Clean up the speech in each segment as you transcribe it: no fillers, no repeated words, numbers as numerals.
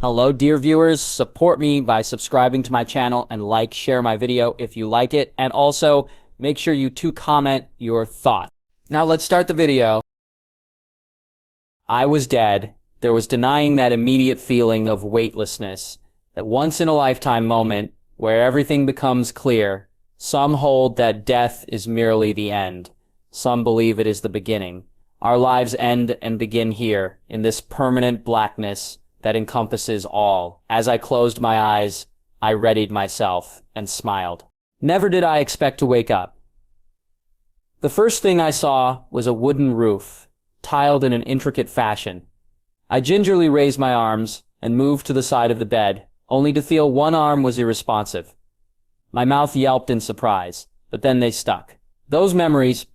Hello, dear viewers. Support me by subscribing to my channel and share my video if you like it. And also, make sure you comment your thoughts. Now let's start the video. I was dead. There was denying that immediate feeling of weightlessness, that once-in-a-lifetime moment where everything becomes clear. Some hold that death is merely the end. Some believe it is the beginning. Our lives end and begin here, in this permanent blackness that encompasses all. As I closed my eyes, I readied myself and smiled. Never did I expect to wake up. The first thing I saw was a wooden roof, tiled in an intricate fashion. I gingerly raised my arms and moved to the side of the bed, only to feel one arm was irresponsive. My mouth yelped in surprise, but then they stuck. Those memories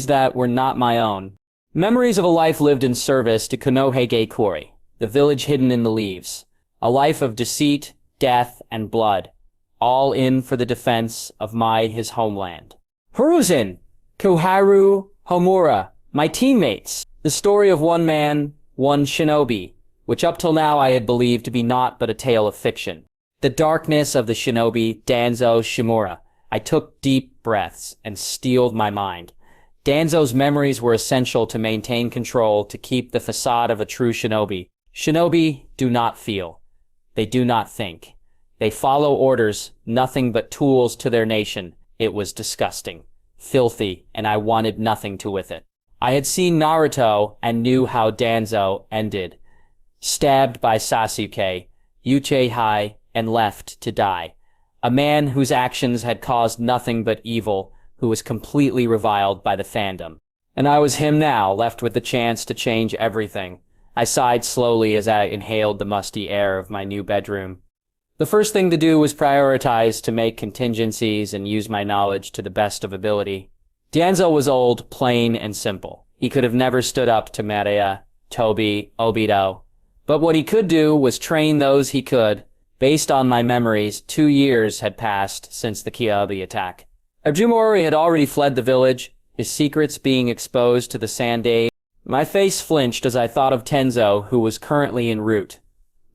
that were not my own. Memories of a life lived in service to Konohagakure, the village hidden in the leaves. A life of deceit, death, and blood, all in for the defense of his homeland. Hiruzen, Koharu, Homura, my teammates. The story of one man, one shinobi, which up till now I had believed to be naught but a tale of fiction. The darkness of the shinobi, Danzo Shimura. I took deep breaths and steeled my mind. Danzo's memories were essential to maintain control, to keep the facade of a true shinobi. Shinobi do not feel. They do not think. They follow orders, nothing but tools to their nation. It was disgusting, filthy, and I wanted nothing to with it. I had seen Naruto and knew how Danzo ended. Stabbed by Sasuke, Uchiha, and left to die. A man whose actions had caused nothing but evil, who was completely reviled by the fandom. And I was him now, left with the chance to change everything. I sighed slowly as I inhaled the musty air of my new bedroom. The first thing to do was prioritize, to make contingencies and use my knowledge to the best of ability. Danzo was old, plain, and simple. He could have never stood up to Madara, Tobi, Obito. But what he could do was train those he could. Based on my memories, 2 years had passed since the Kyuubi attack. Ajumori had already fled the village, his secrets being exposed to the Sandai. My face flinched as I thought of Tenzo, who was currently en route.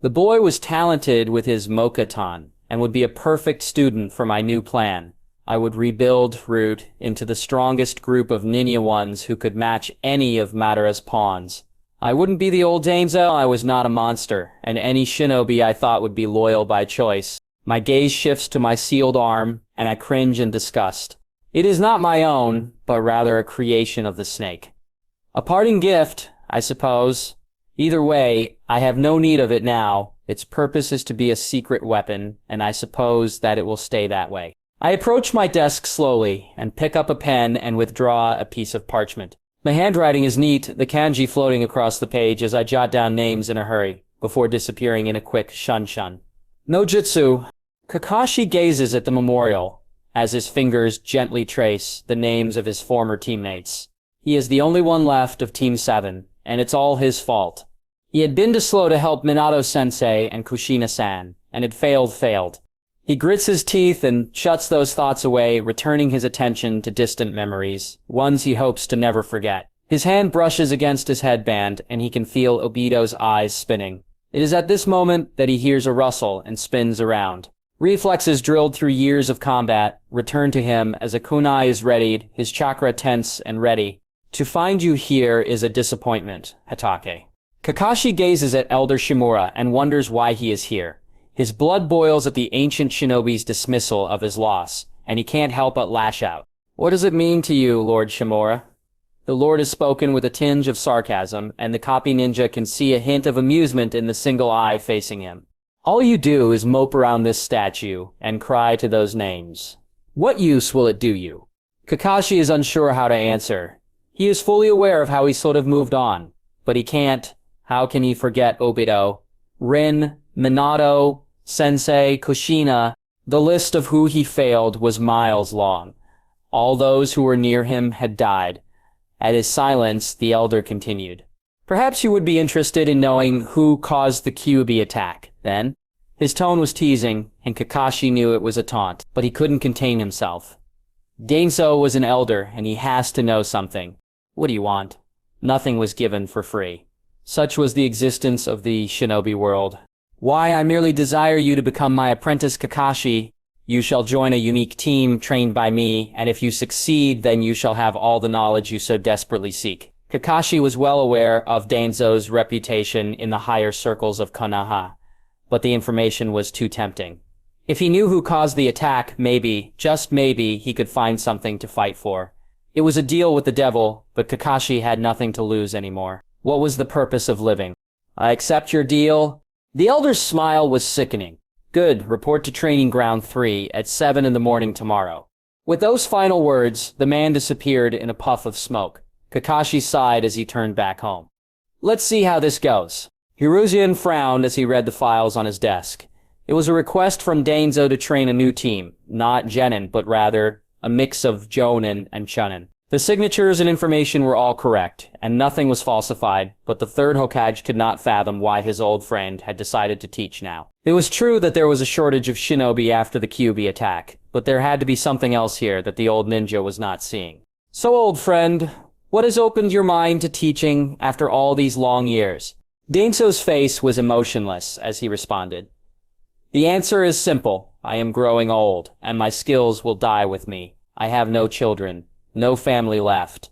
The boy was talented with his Mokaton, and would be a perfect student for my new plan. I would rebuild Root into the strongest group of ninja ones who could match any of Madara's pawns. I wouldn't be the old Danzo, I was not a monster, and any shinobi I thought would be loyal by choice. My gaze shifts to my sealed arm, and I cringe in disgust. It is not my own, but rather a creation of the snake. A parting gift, I suppose. Either way, I have no need of it now. Its purpose is to be a secret weapon, and I suppose that it will stay that way. I approach my desk slowly, and pick up a pen and withdraw a piece of parchment. My handwriting is neat, the kanji floating across the page as I jot down names in a hurry, before disappearing in a quick shun-shun. No jutsu. Kakashi gazes at the memorial, as his fingers gently trace the names of his former teammates. He is the only one left of Team 7, and it's all his fault. He had been too slow to help Minato-sensei and Kushina-san, and had failed. He grits his teeth and shuts those thoughts away, returning his attention to distant memories, ones he hopes to never forget. His hand brushes against his headband, and he can feel Obito's eyes spinning. It is at this moment that he hears a rustle and spins around. Reflexes drilled through years of combat return to him as a kunai is readied, his chakra tense and ready. To find you here is a disappointment, Hatake. Kakashi gazes at Elder Shimura and wonders why he is here. His blood boils at the ancient shinobi's dismissal of his loss, and he can't help but lash out. What does it mean to you, Lord Shimura? The Lord has spoken with a tinge of sarcasm, and the copy ninja can see a hint of amusement in the single eye facing him. All you do is mope around this statue and cry to those names. What use will it do you? Kakashi is unsure how to answer. He is fully aware of how he sort of moved on, but he can't. How can he forget Obito, Rin, Minato, Sensei, Kushina? The list of who he failed was miles long. All those who were near him had died. At his silence, the elder continued. Perhaps you would be interested in knowing who caused the Kyuubi attack, then? His tone was teasing, and Kakashi knew it was a taunt, but he couldn't contain himself. Danzo was an elder, and he has to know something. What do you want? Nothing was given for free. Such was the existence of the shinobi world. Why, I merely desire you to become my apprentice Kakashi. You shall join a unique team trained by me, and if you succeed, then you shall have all the knowledge you so desperately seek. Kakashi was well aware of Danzo's reputation in the higher circles of Konoha, but the information was too tempting. If he knew who caused the attack, maybe, just maybe, he could find something to fight for. It was a deal with the devil, but Kakashi had nothing to lose anymore. What was the purpose of living? I accept your deal. The elder's smile was sickening. Good, report to Training Ground 3 at 7 in the morning tomorrow. With those final words, the man disappeared in a puff of smoke. Kakashi sighed as he turned back home. Let's see how this goes. Hiruzen frowned as he read the files on his desk. It was a request from Danzo to train a new team, not genin, but rather a mix of jonin and chunin. The signatures and information were all correct, and nothing was falsified, but the third Hokage could not fathom why his old friend had decided to teach now. It was true that there was a shortage of shinobi after the Kyuubi attack, but there had to be something else here that the old ninja was not seeing. So, old friend, what has opened your mind to teaching after all these long years? Danzo's face was emotionless as he responded. The answer is simple. I am growing old, and my skills will die with me. I have no children, no family left.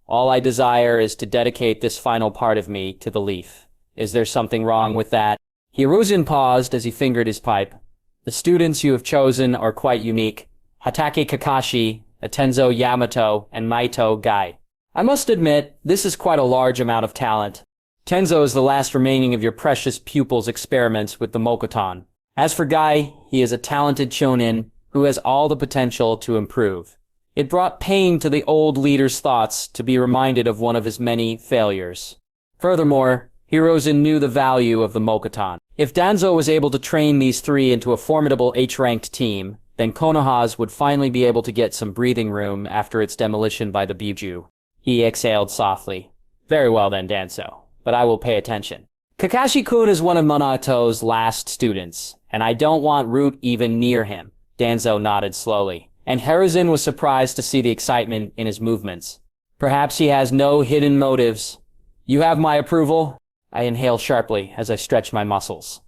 All I desire is to dedicate this final part of me to the leaf. Is there something wrong with that? Hiruzen paused as he fingered his pipe. The students you have chosen are quite unique. Hatake Kakashi, Atenzo Yamato, and Maito Gai. I must admit, this is quite a large amount of talent. Tenzo is the last remaining of your precious pupil's experiments with the Mokotan. As for Gai, he is a talented shonin who has all the potential to improve. It brought pain to the old leader's thoughts to be reminded of one of his many failures. Furthermore, Hiruzen knew the value of the Mokotan. If Danzo was able to train these three into a formidable H-ranked team, then Konoha's would finally be able to get some breathing room after its demolition by the Biju. He exhaled softly. Very well then, Danzo, but I will pay attention. Kakashi-kun is one of Monato's last students, and I don't want Root even near him. Danzo nodded slowly, and Hiruzen was surprised to see the excitement in his movements. Perhaps he has no hidden motives. You have my approval? I inhaled sharply as I stretched my muscles.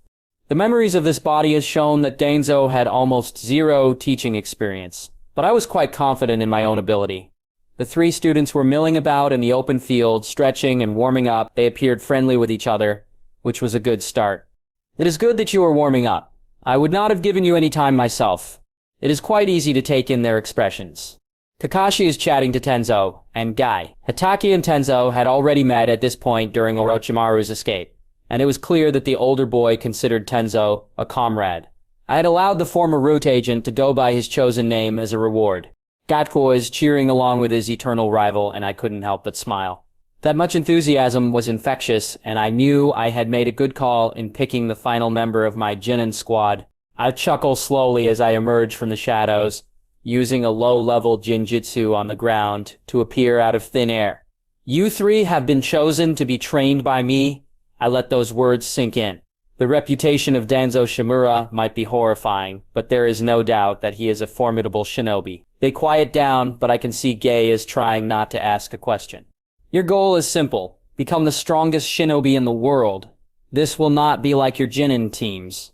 The memories of this body has shown that Danzo had almost zero teaching experience, but I was quite confident in my own ability. The three students were milling about in the open field, stretching and warming up. They appeared friendly with each other, which was a good start. It is good that you are warming up. I would not have given you any time myself. It is quite easy to take in their expressions. Kakashi is chatting to Tenzo and Gai. Hatake and Tenzo had already met at this point during Orochimaru's escape, and it was clear that the older boy considered Tenzo a comrade. I had allowed the former Root agent to go by his chosen name as a reward. Gatko was cheering along with his eternal rival, and I couldn't help but smile. That much enthusiasm was infectious, and I knew I had made a good call in picking the final member of my Genin squad. I chuckled slowly as I emerged from the shadows, using a low-level jinjutsu on the ground to appear out of thin air. You three have been chosen to be trained by me. I let those words sink in. The reputation of Danzo Shimura might be horrifying, but there is no doubt that he is a formidable shinobi. They quiet down, but I can see Gay is trying not to ask a question. Your goal is simple. Become the strongest shinobi in the world. This will not be like your Genin teams.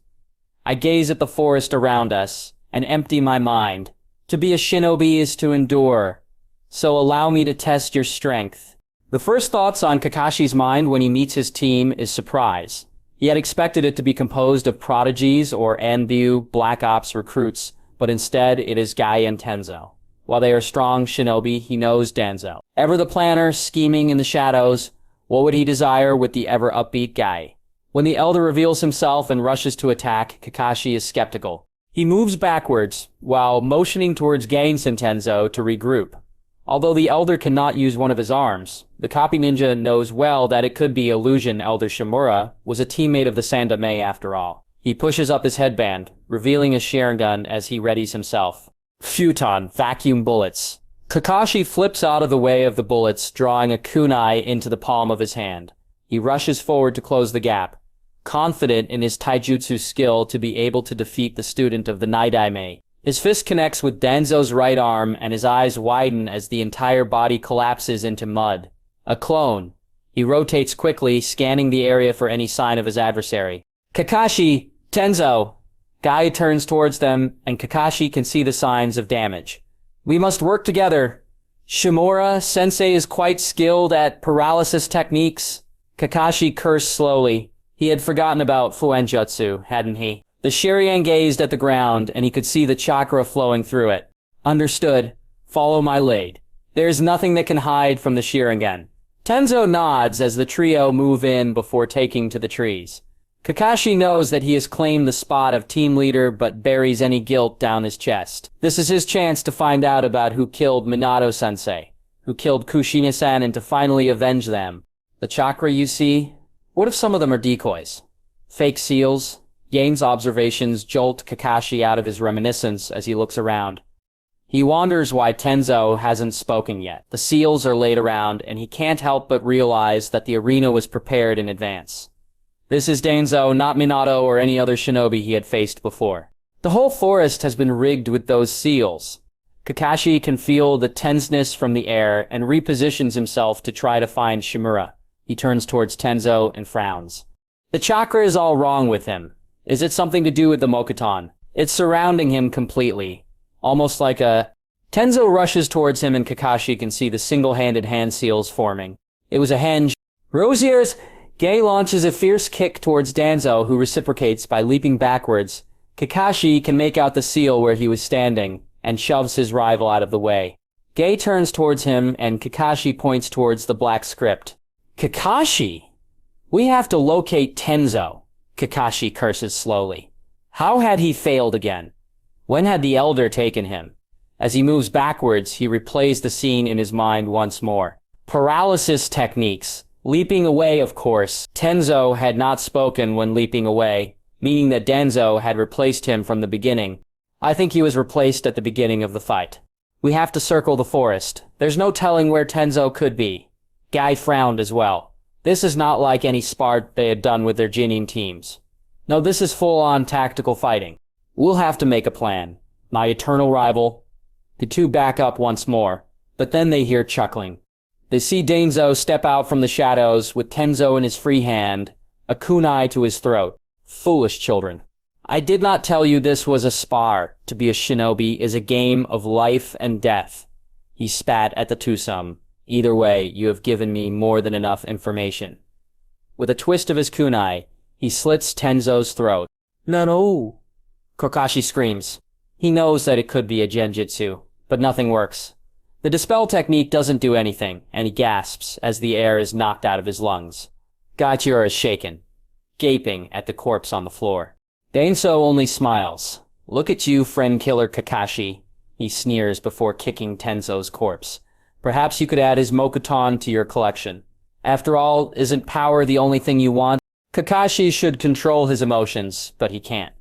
I gaze at the forest around us and empty my mind. To be a shinobi is to endure, so allow me to test your strength. The first thoughts on Kakashi's mind when he meets his team is surprise. He had expected it to be composed of prodigies or Anbu Black Ops recruits, but instead it is Gai and Tenzo. While they are strong shinobi, he knows Danzo. Ever the planner, scheming in the shadows, what would he desire with the ever-upbeat Gai? When the elder reveals himself and rushes to attack, Kakashi is skeptical. He moves backwards, while motioning towards Gaines and Tenzo to regroup. Although the elder cannot use one of his arms, the copy ninja knows well that it could be illusion Elder Shimura was a teammate of the Sandame after all. He pushes up his headband, revealing his Sharingan as he readies himself. Futon, vacuum bullets. Kakashi flips out of the way of the bullets, drawing a kunai into the palm of his hand. He rushes forward to close the gap, confident in his taijutsu skill to be able to defeat the student of the Naidaime. His fist connects with Danzo's right arm, and his eyes widen as the entire body collapses into mud. A clone. He rotates quickly, scanning the area for any sign of his adversary. Kakashi, Tenzo. Guy turns towards them, and Kakashi can see the signs of damage. We must work together. Shimura-sensei is quite skilled at paralysis techniques. Kakashi cursed slowly. He had forgotten about Fuenjutsu, hadn't he? The Sharingan gazed at the ground, and he could see the chakra flowing through it. Understood. Follow my lead. There's nothing that can hide from the Sharingan. Tenzo nods as the trio move in before taking to the trees. Kakashi knows that he has claimed the spot of team leader but buries any guilt down his chest. This is his chance to find out about who killed Minato-sensei, who killed Kushina-san, and to finally avenge them. The chakra you see? What if some of them are decoys? Fake seals? Yane's observations jolt Kakashi out of his reminiscence as he looks around. He wonders why Tenzo hasn't spoken yet. The seals are laid around, and he can't help but realize that the arena was prepared in advance. This is Danzo, not Minato or any other shinobi he had faced before. The whole forest has been rigged with those seals. Kakashi can feel the tenseness from the air and repositions himself to try to find Shimura. He turns towards Tenzo and frowns. The chakra is all wrong with him. Is it something to do with the Mokuton? It's surrounding him completely. Almost like a... Tenzo rushes towards him and Kakashi can see the single-handed hand seals forming. It was a henge. Rosier's... Gay launches a fierce kick towards Danzo, who reciprocates by leaping backwards. Kakashi can make out the seal where he was standing, and shoves his rival out of the way. Gay turns towards him, and Kakashi points towards the black script. Kakashi? We have to locate Tenzo, Kakashi curses slowly. How had he failed again? When had the Elder taken him? As he moves backwards, he replays the scene in his mind once more. Paralysis techniques. Leaping away, of course. Tenzo had not spoken when leaping away, meaning that Danzo had replaced him from the beginning. I think he was replaced at the beginning of the fight. We have to circle the forest. There's no telling where Tenzo could be. Guy frowned as well. This is not like any spar they had done with their Jinin teams. No, this is full-on tactical fighting. We'll have to make a plan. My eternal rival. The two back up once more, but then they hear chuckling. They see Danzo step out from the shadows with Tenzo in his free hand, a kunai to his throat. Foolish children. I did not tell you this was a spar. To be a shinobi is a game of life and death. He spat at the twosome. Either way, you have given me more than enough information. With a twist of his kunai, he slits Tenzo's throat. No. Kakashi screams. He knows that it could be a genjutsu, but nothing works. The dispel technique doesn't do anything, and he gasps as the air is knocked out of his lungs. Gaichiro is shaken, gaping at the corpse on the floor. Danzo only smiles. Look at you, friend-killer Kakashi, he sneers before kicking Tenzo's corpse. Perhaps you could add his Mokuton to your collection. After all, isn't power the only thing you want? Kakashi should control his emotions, but he can't.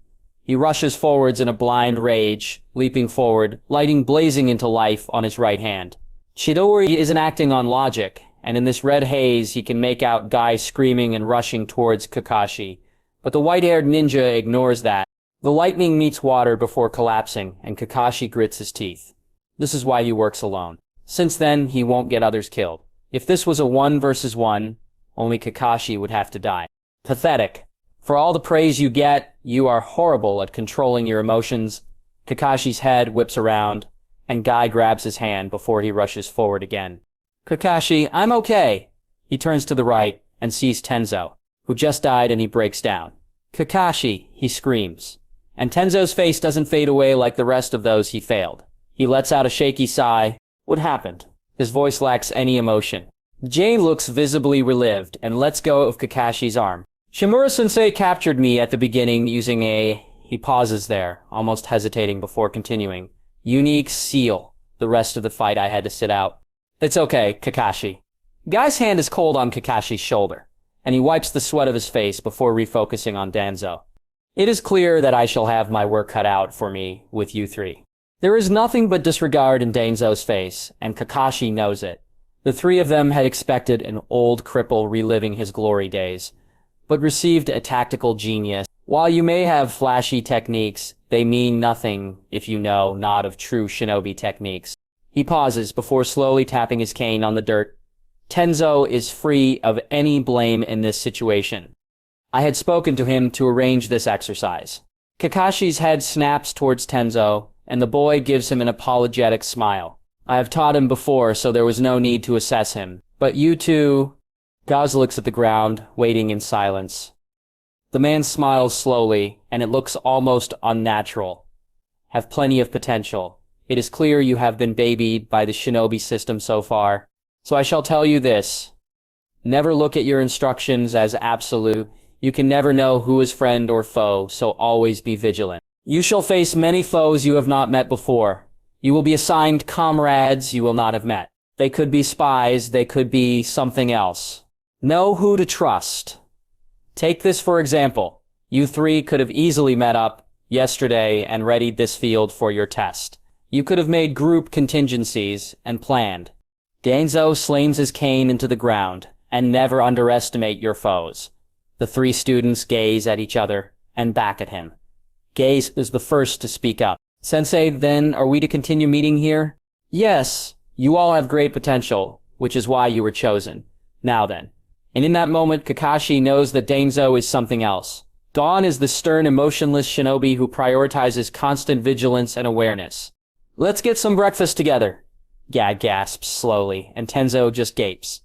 He rushes forwards in a blind rage, leaping forward, lighting blazing into life on his right hand. Chidori isn't acting on logic, and in this red haze he can make out Guy screaming and rushing towards Kakashi. But the white-haired ninja ignores that. The lightning meets water before collapsing, and Kakashi grits his teeth. This is why he works alone. Since then, he won't get others killed. If this was a 1 versus 1, only Kakashi would have to die. Pathetic. For all the praise you get, you are horrible at controlling your emotions. Kakashi's head whips around, and Guy grabs his hand before he rushes forward again. Kakashi, I'm okay. He turns to the right and sees Tenzo, who just died, and he breaks down. Kakashi, he screams. And Tenzo's face doesn't fade away like the rest of those he failed. He lets out a shaky sigh. What happened? His voice lacks any emotion. Jay looks visibly relieved and lets go of Kakashi's arm. Shimura-sensei captured me at the beginning using a... He pauses there, almost hesitating before continuing. Unique seal. The rest of the fight I had to sit out. It's okay, Kakashi. Guy's hand is cold on Kakashi's shoulder, and he wipes the sweat of his face before refocusing on Danzo. It is clear that I shall have my work cut out for me with you three. There is nothing but disregard in Danzo's face, and Kakashi knows it. The three of them had expected an old cripple reliving his glory days, but received a tactical genius. While you may have flashy techniques, they mean nothing if you know not of true shinobi techniques. He pauses before slowly tapping his cane on the dirt. Tenzo is free of any blame in this situation. I had spoken to him to arrange this exercise. Kakashi's head snaps towards Tenzo, and the boy gives him an apologetic smile. I have taught him before, so there was no need to assess him. But you two... Gaz looks at the ground, waiting in silence. The man smiles slowly, and it looks almost unnatural. Have plenty of potential. It is clear you have been babied by the Shinobi system so far. So I shall tell you this. Never look at your instructions as absolute. You can never know who is friend or foe, so always be vigilant. You shall face many foes you have not met before. You will be assigned comrades you will not have met. They could be spies, they could be something else. Know who to trust. Take this for example. You three could have easily met up yesterday and readied this field for your test. You could have made group contingencies and planned. Danzo slams his cane into the ground, and never underestimate your foes. The three students gaze at each other and back at him. Gaze is the first to speak up. Sensei, then, are we to continue meeting here? Yes, you all have great potential, which is why you were chosen. Now then. And in that moment, Kakashi knows that Danzo is something else. Dawn is the stern, emotionless shinobi who prioritizes constant vigilance and awareness. Let's get some breakfast together. Gag gasps slowly, and Tenzo just gapes.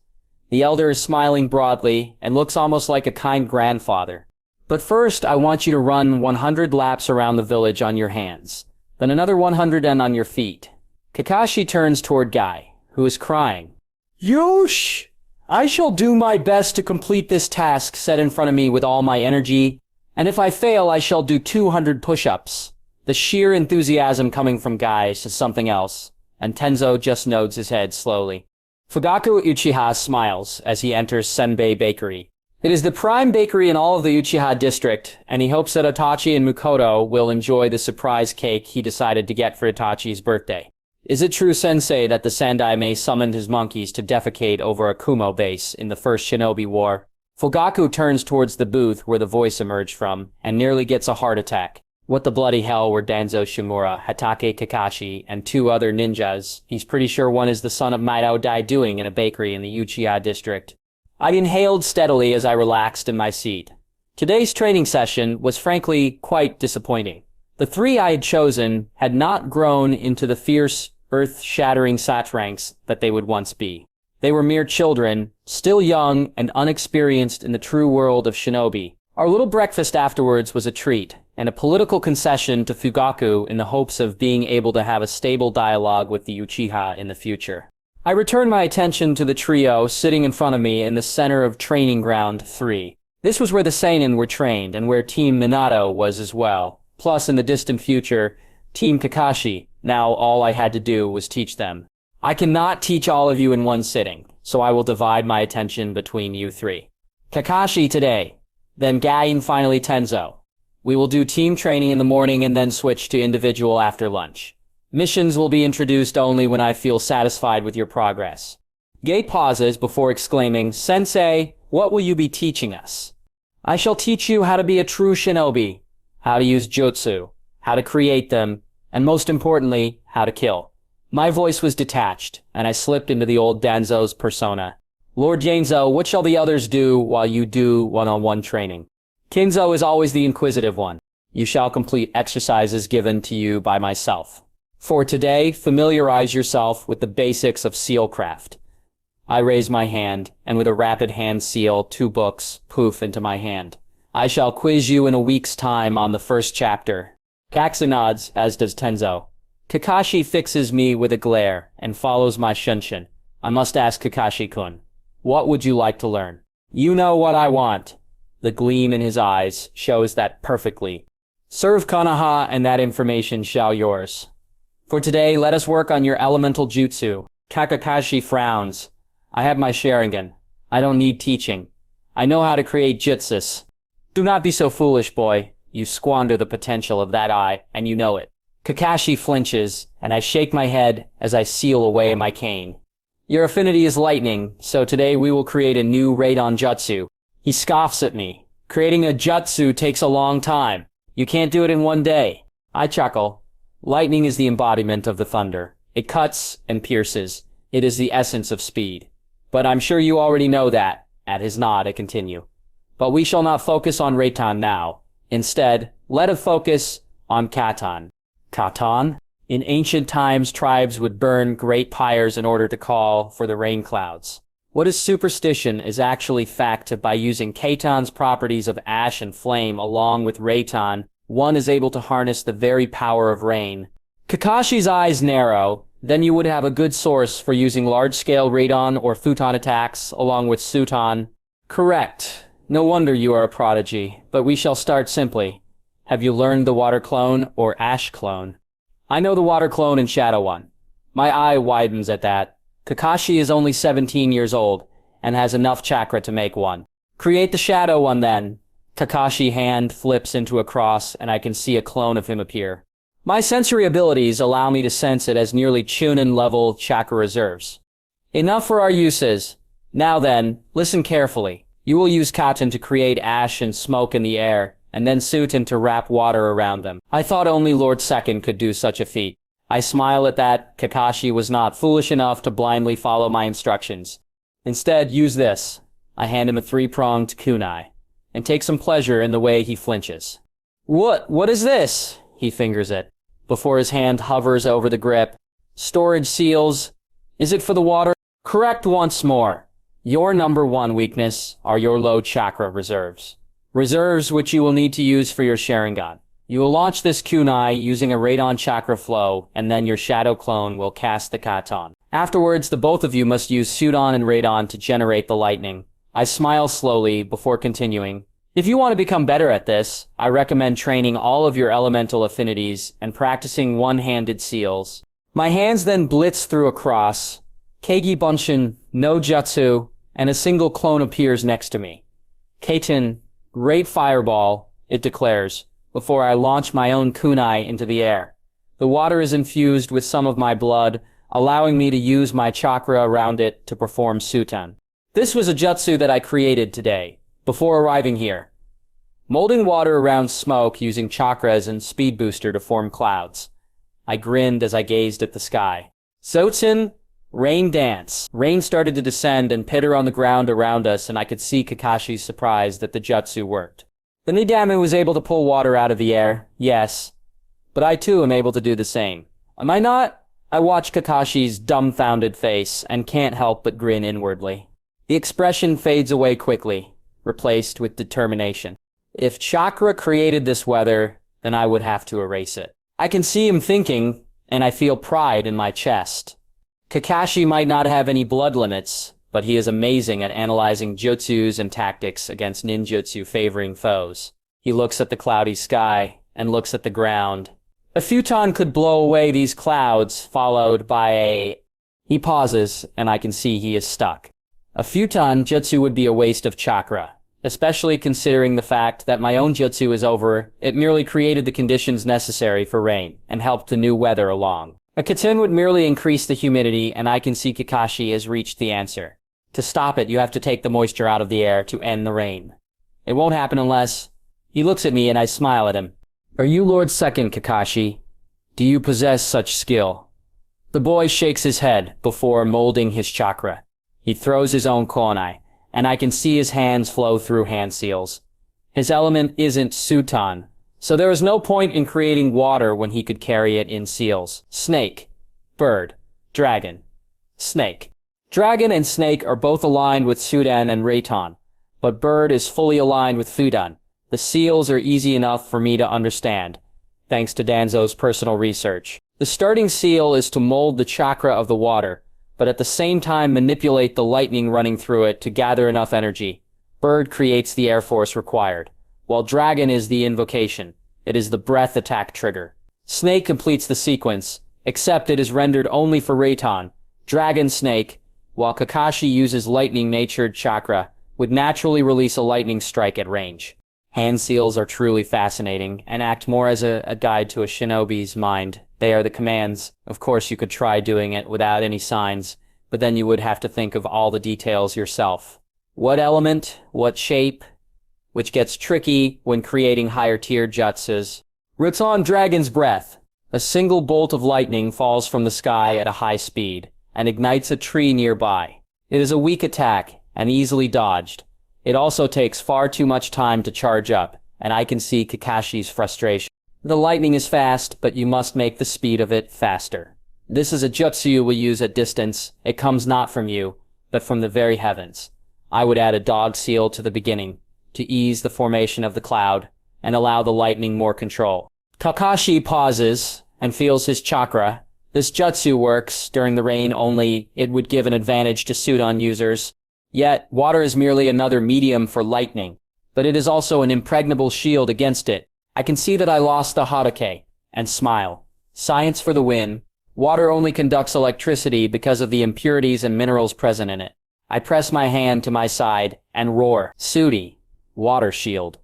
The elder is smiling broadly and looks almost like a kind grandfather. But first, I want you to run 100 laps around the village on your hands, then another 100 on your feet. Kakashi turns toward Guy, who is crying. Yosh! I shall do my best to complete this task set in front of me with all my energy, and if I fail, I shall do 200 push-ups. The sheer enthusiasm coming from Guy is something else, and Tenzo just nods his head slowly. Fugaku Uchiha smiles as he enters Senbei Bakery. It is the prime bakery in all of the Uchiha district, and he hopes that Itachi and Mukoto will enjoy the surprise cake he decided to get for Itachi's birthday. Is it true, Sensei, that the Sandaime summoned his monkeys to defecate over a Kumo base in the first Shinobi War? Fugaku turns towards the booth where the voice emerged from, and nearly gets a heart attack. What the bloody hell were Danzo Shimura, Hatake Kakashi, and 2 other ninjas? He's pretty sure one is the son of Maido Dai doing in a bakery in the Uchiha district. I inhaled steadily as I relaxed in my seat. Today's training session was frankly quite disappointing. The 3 I had chosen had not grown into the fierce, earth-shattering satrangs that they would once be. They were mere children, still young and unexperienced in the true world of shinobi. Our little breakfast afterwards was a treat, and a political concession to Fugaku in the hopes of being able to have a stable dialogue with the Uchiha in the future. I returned my attention to the trio sitting in front of me in the center of Training Ground 3. This was where the seinen were trained, and where Team Minato was as well. Plus, in the distant future, Team Kakashi. Now all I had to do was teach them. I cannot teach all of you in one sitting, so I will divide my attention between you 3. Kakashi today, then Gai and finally Tenzo. We will do team training in the morning and then switch to individual after lunch. Missions will be introduced only when I feel satisfied with your progress. Gai pauses before exclaiming, Sensei, what will you be teaching us? I shall teach you how to be a true shinobi, how to use jutsu, how to create them, and most importantly, how to kill. My voice was detached, and I slipped into the old Danzo's persona. Lord Danzo, what shall the others do while you do one-on-one training? Kinzo is always the inquisitive one. You shall complete exercises given to you by myself. For today, familiarize yourself with the basics of sealcraft. I raise my hand, and with a rapid hand seal, 2 books poof into my hand. I shall quiz you in a week's time on the first chapter. Kaxa nods, as does Tenzo. Kakashi fixes me with a glare and follows my shunshin. I must ask Kakashi-kun, what would you like to learn? You know what I want. The gleam in his eyes shows that perfectly. Serve Konoha and that information shall yours. For today, let us work on your elemental jutsu. Kakashi frowns. I have my Sharingan. I don't need teaching. I know how to create jutsus. Do not be so foolish, boy. You squander the potential of that eye, and you know it. Kakashi flinches, and I shake my head as I seal away my cane. Your affinity is lightning, so today we will create a new Raidon Jutsu. He scoffs at me. Creating a jutsu takes a long time. You can't do it in one day. I chuckle. Lightning is the embodiment of the thunder. It cuts and pierces. It is the essence of speed. But I'm sure you already know that. At his nod, I continue. But we shall not focus on Reitan now. Instead, let us focus on Katan. Katan? In ancient times, tribes would burn great pyres in order to call for the rain clouds. What is superstition is actually fact. By using Katan's properties of ash and flame along with Reitan, one is able to harness the very power of rain. Kakashi's eyes narrow. Then you would have a good source for using large-scale radon or futon attacks along with Suton. Correct. No wonder you are a prodigy, but we shall start simply. Have you learned the water clone or ash clone? I know the water clone and shadow one. My eye widens at that. Kakashi is only 17 years old and has enough chakra to make one. Create the shadow one then. Kakashi's hand flips into a cross and I can see a clone of him appear. My sensory abilities allow me to sense it as nearly Chunin-level chakra reserves. Enough for our uses. Now then, listen carefully. You will use Katan to create ash and smoke in the air, and then Suton to wrap water around them. I thought only Lord Second could do such a feat. I smile at that. Kakashi was not foolish enough to blindly follow my instructions. Instead, use this. I hand him a three-pronged kunai, and take some pleasure in the way he flinches. What is this? He fingers it, before his hand hovers over the grip. Storage seals. Is it for the water? Correct once more. Your number one weakness are your low chakra reserves. Reserves which you will need to use for your Sharingan. You will launch this kunai using a radon chakra flow, and then your shadow clone will cast the Katan. Afterwards, the both of you must use Suton and radon to generate the lightning. I smile slowly before continuing. If you want to become better at this, I recommend training all of your elemental affinities and practicing one-handed seals. My hands then blitz through a cross. Keigi Bunshin, no jutsu, and a single clone appears next to me. Katen, great fireball, it declares, before I launch my own kunai into the air. The water is infused with some of my blood, allowing me to use my chakra around it to perform Sutan. This was a jutsu that I created today, before arriving here. Molding water around smoke using chakras and speed booster to form clouds. I grinned as I gazed at the sky. Soten, rain dance. Rain started to descend and pitter on the ground around us, and I could see Kakashi's surprise that the jutsu worked. The Nidamen was able to pull water out of the air, yes, but I too am able to do the same. Am I not? I watch Kakashi's dumbfounded face and can't help but grin inwardly. The expression fades away quickly, replaced with determination. If chakra created this weather, then I would have to erase it. I can see him thinking, and I feel pride in my chest. Kakashi might not have any blood limits, but he is amazing at analyzing jutsus and tactics against ninjutsu favoring foes. He looks at the cloudy sky and looks at the ground. A futon could blow away these clouds, followed by a... He pauses, and I can see he is stuck. A futon jutsu would be a waste of chakra, especially considering the fact that my own jutsu is over. It merely created the conditions necessary for rain and helped the new weather along. A Katen would merely increase the humidity, and I can see Kakashi has reached the answer. To stop it, you have to take the moisture out of the air to end the rain. It won't happen unless... He looks at me and I smile at him. Are you Lord Second, Kakashi? Do you possess such skill? The boy shakes his head before molding his chakra. He throws his own kunai, and I can see his hands flow through hand seals. His element isn't Suton, so there is no point in creating water when he could carry it in seals. Snake, bird, dragon, snake. Dragon and snake are both aligned with Sudan and Reitan, but bird is fully aligned with Fudan. The seals are easy enough for me to understand, thanks to Danzo's personal research. The starting seal is to mold the chakra of the water, but at the same time manipulate the lightning running through it to gather enough energy. Bird creates the air force required, while dragon is the invocation. It is the breath attack trigger. Snake completes the sequence, except it is rendered only for Reitan. Dragon snake, while Kakashi uses lightning-natured chakra, would naturally release a lightning strike at range. Hand seals are truly fascinating, and act more as a guide to a shinobi's mind. They are the commands. Of course, you could try doing it without any signs, but then you would have to think of all the details yourself. What element? What shape? Which gets tricky when creating higher-tier jutsus. Rutan Dragon's Breath. A single bolt of lightning falls from the sky at a high speed, and ignites a tree nearby. It is a weak attack, and easily dodged. It also takes far too much time to charge up, and I can see Kakashi's frustration. The lightning is fast, but you must make the speed of it faster. This is a jutsu you will use at distance. It comes not from you, but from the very heavens. I would add a dog seal to the beginning, to ease the formation of the cloud, and allow the lightning more control. Kakashi pauses, and feels his chakra. This jutsu works during the rain only. It would give an advantage to Sudan users. Yet, water is merely another medium for lightning, but it is also an impregnable shield against it. I can see that I lost the Hatake, and smile. Science for the win. Water only conducts electricity because of the impurities and minerals present in it. I press my hand to my side and roar, Sudi, water shield,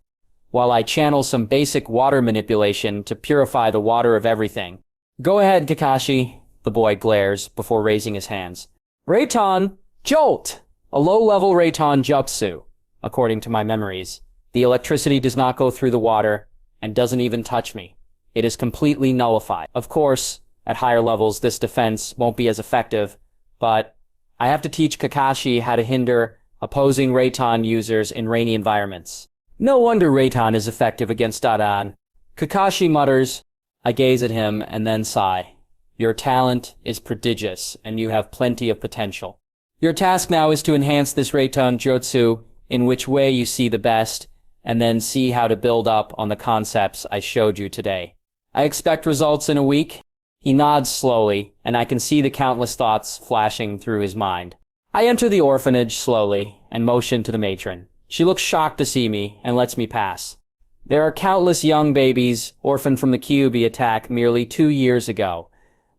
while I channel some basic water manipulation to purify the water of everything. Go ahead, Kakashi, the boy glares before raising his hands. Reitan, jolt! A low-level Reitan jutsu, according to my memories. The electricity does not go through the water and doesn't even touch me. It is completely nullified. Of course, at higher levels, this defense won't be as effective, but I have to teach Kakashi how to hinder opposing Reitan users in rainy environments. No wonder Reitan is effective against Dadan. Kakashi mutters. I gaze at him and then sigh. Your talent is prodigious, and you have plenty of potential. Your task now is to enhance this Reitan jutsu in which way you see the best, and then see how to build up on the concepts I showed you today. I expect results in a week. He nods slowly, and I can see the countless thoughts flashing through his mind. I enter the orphanage slowly and motion to the matron. She looks shocked to see me and lets me pass. There are countless young babies orphaned from the Kyuubi attack merely 2 years ago,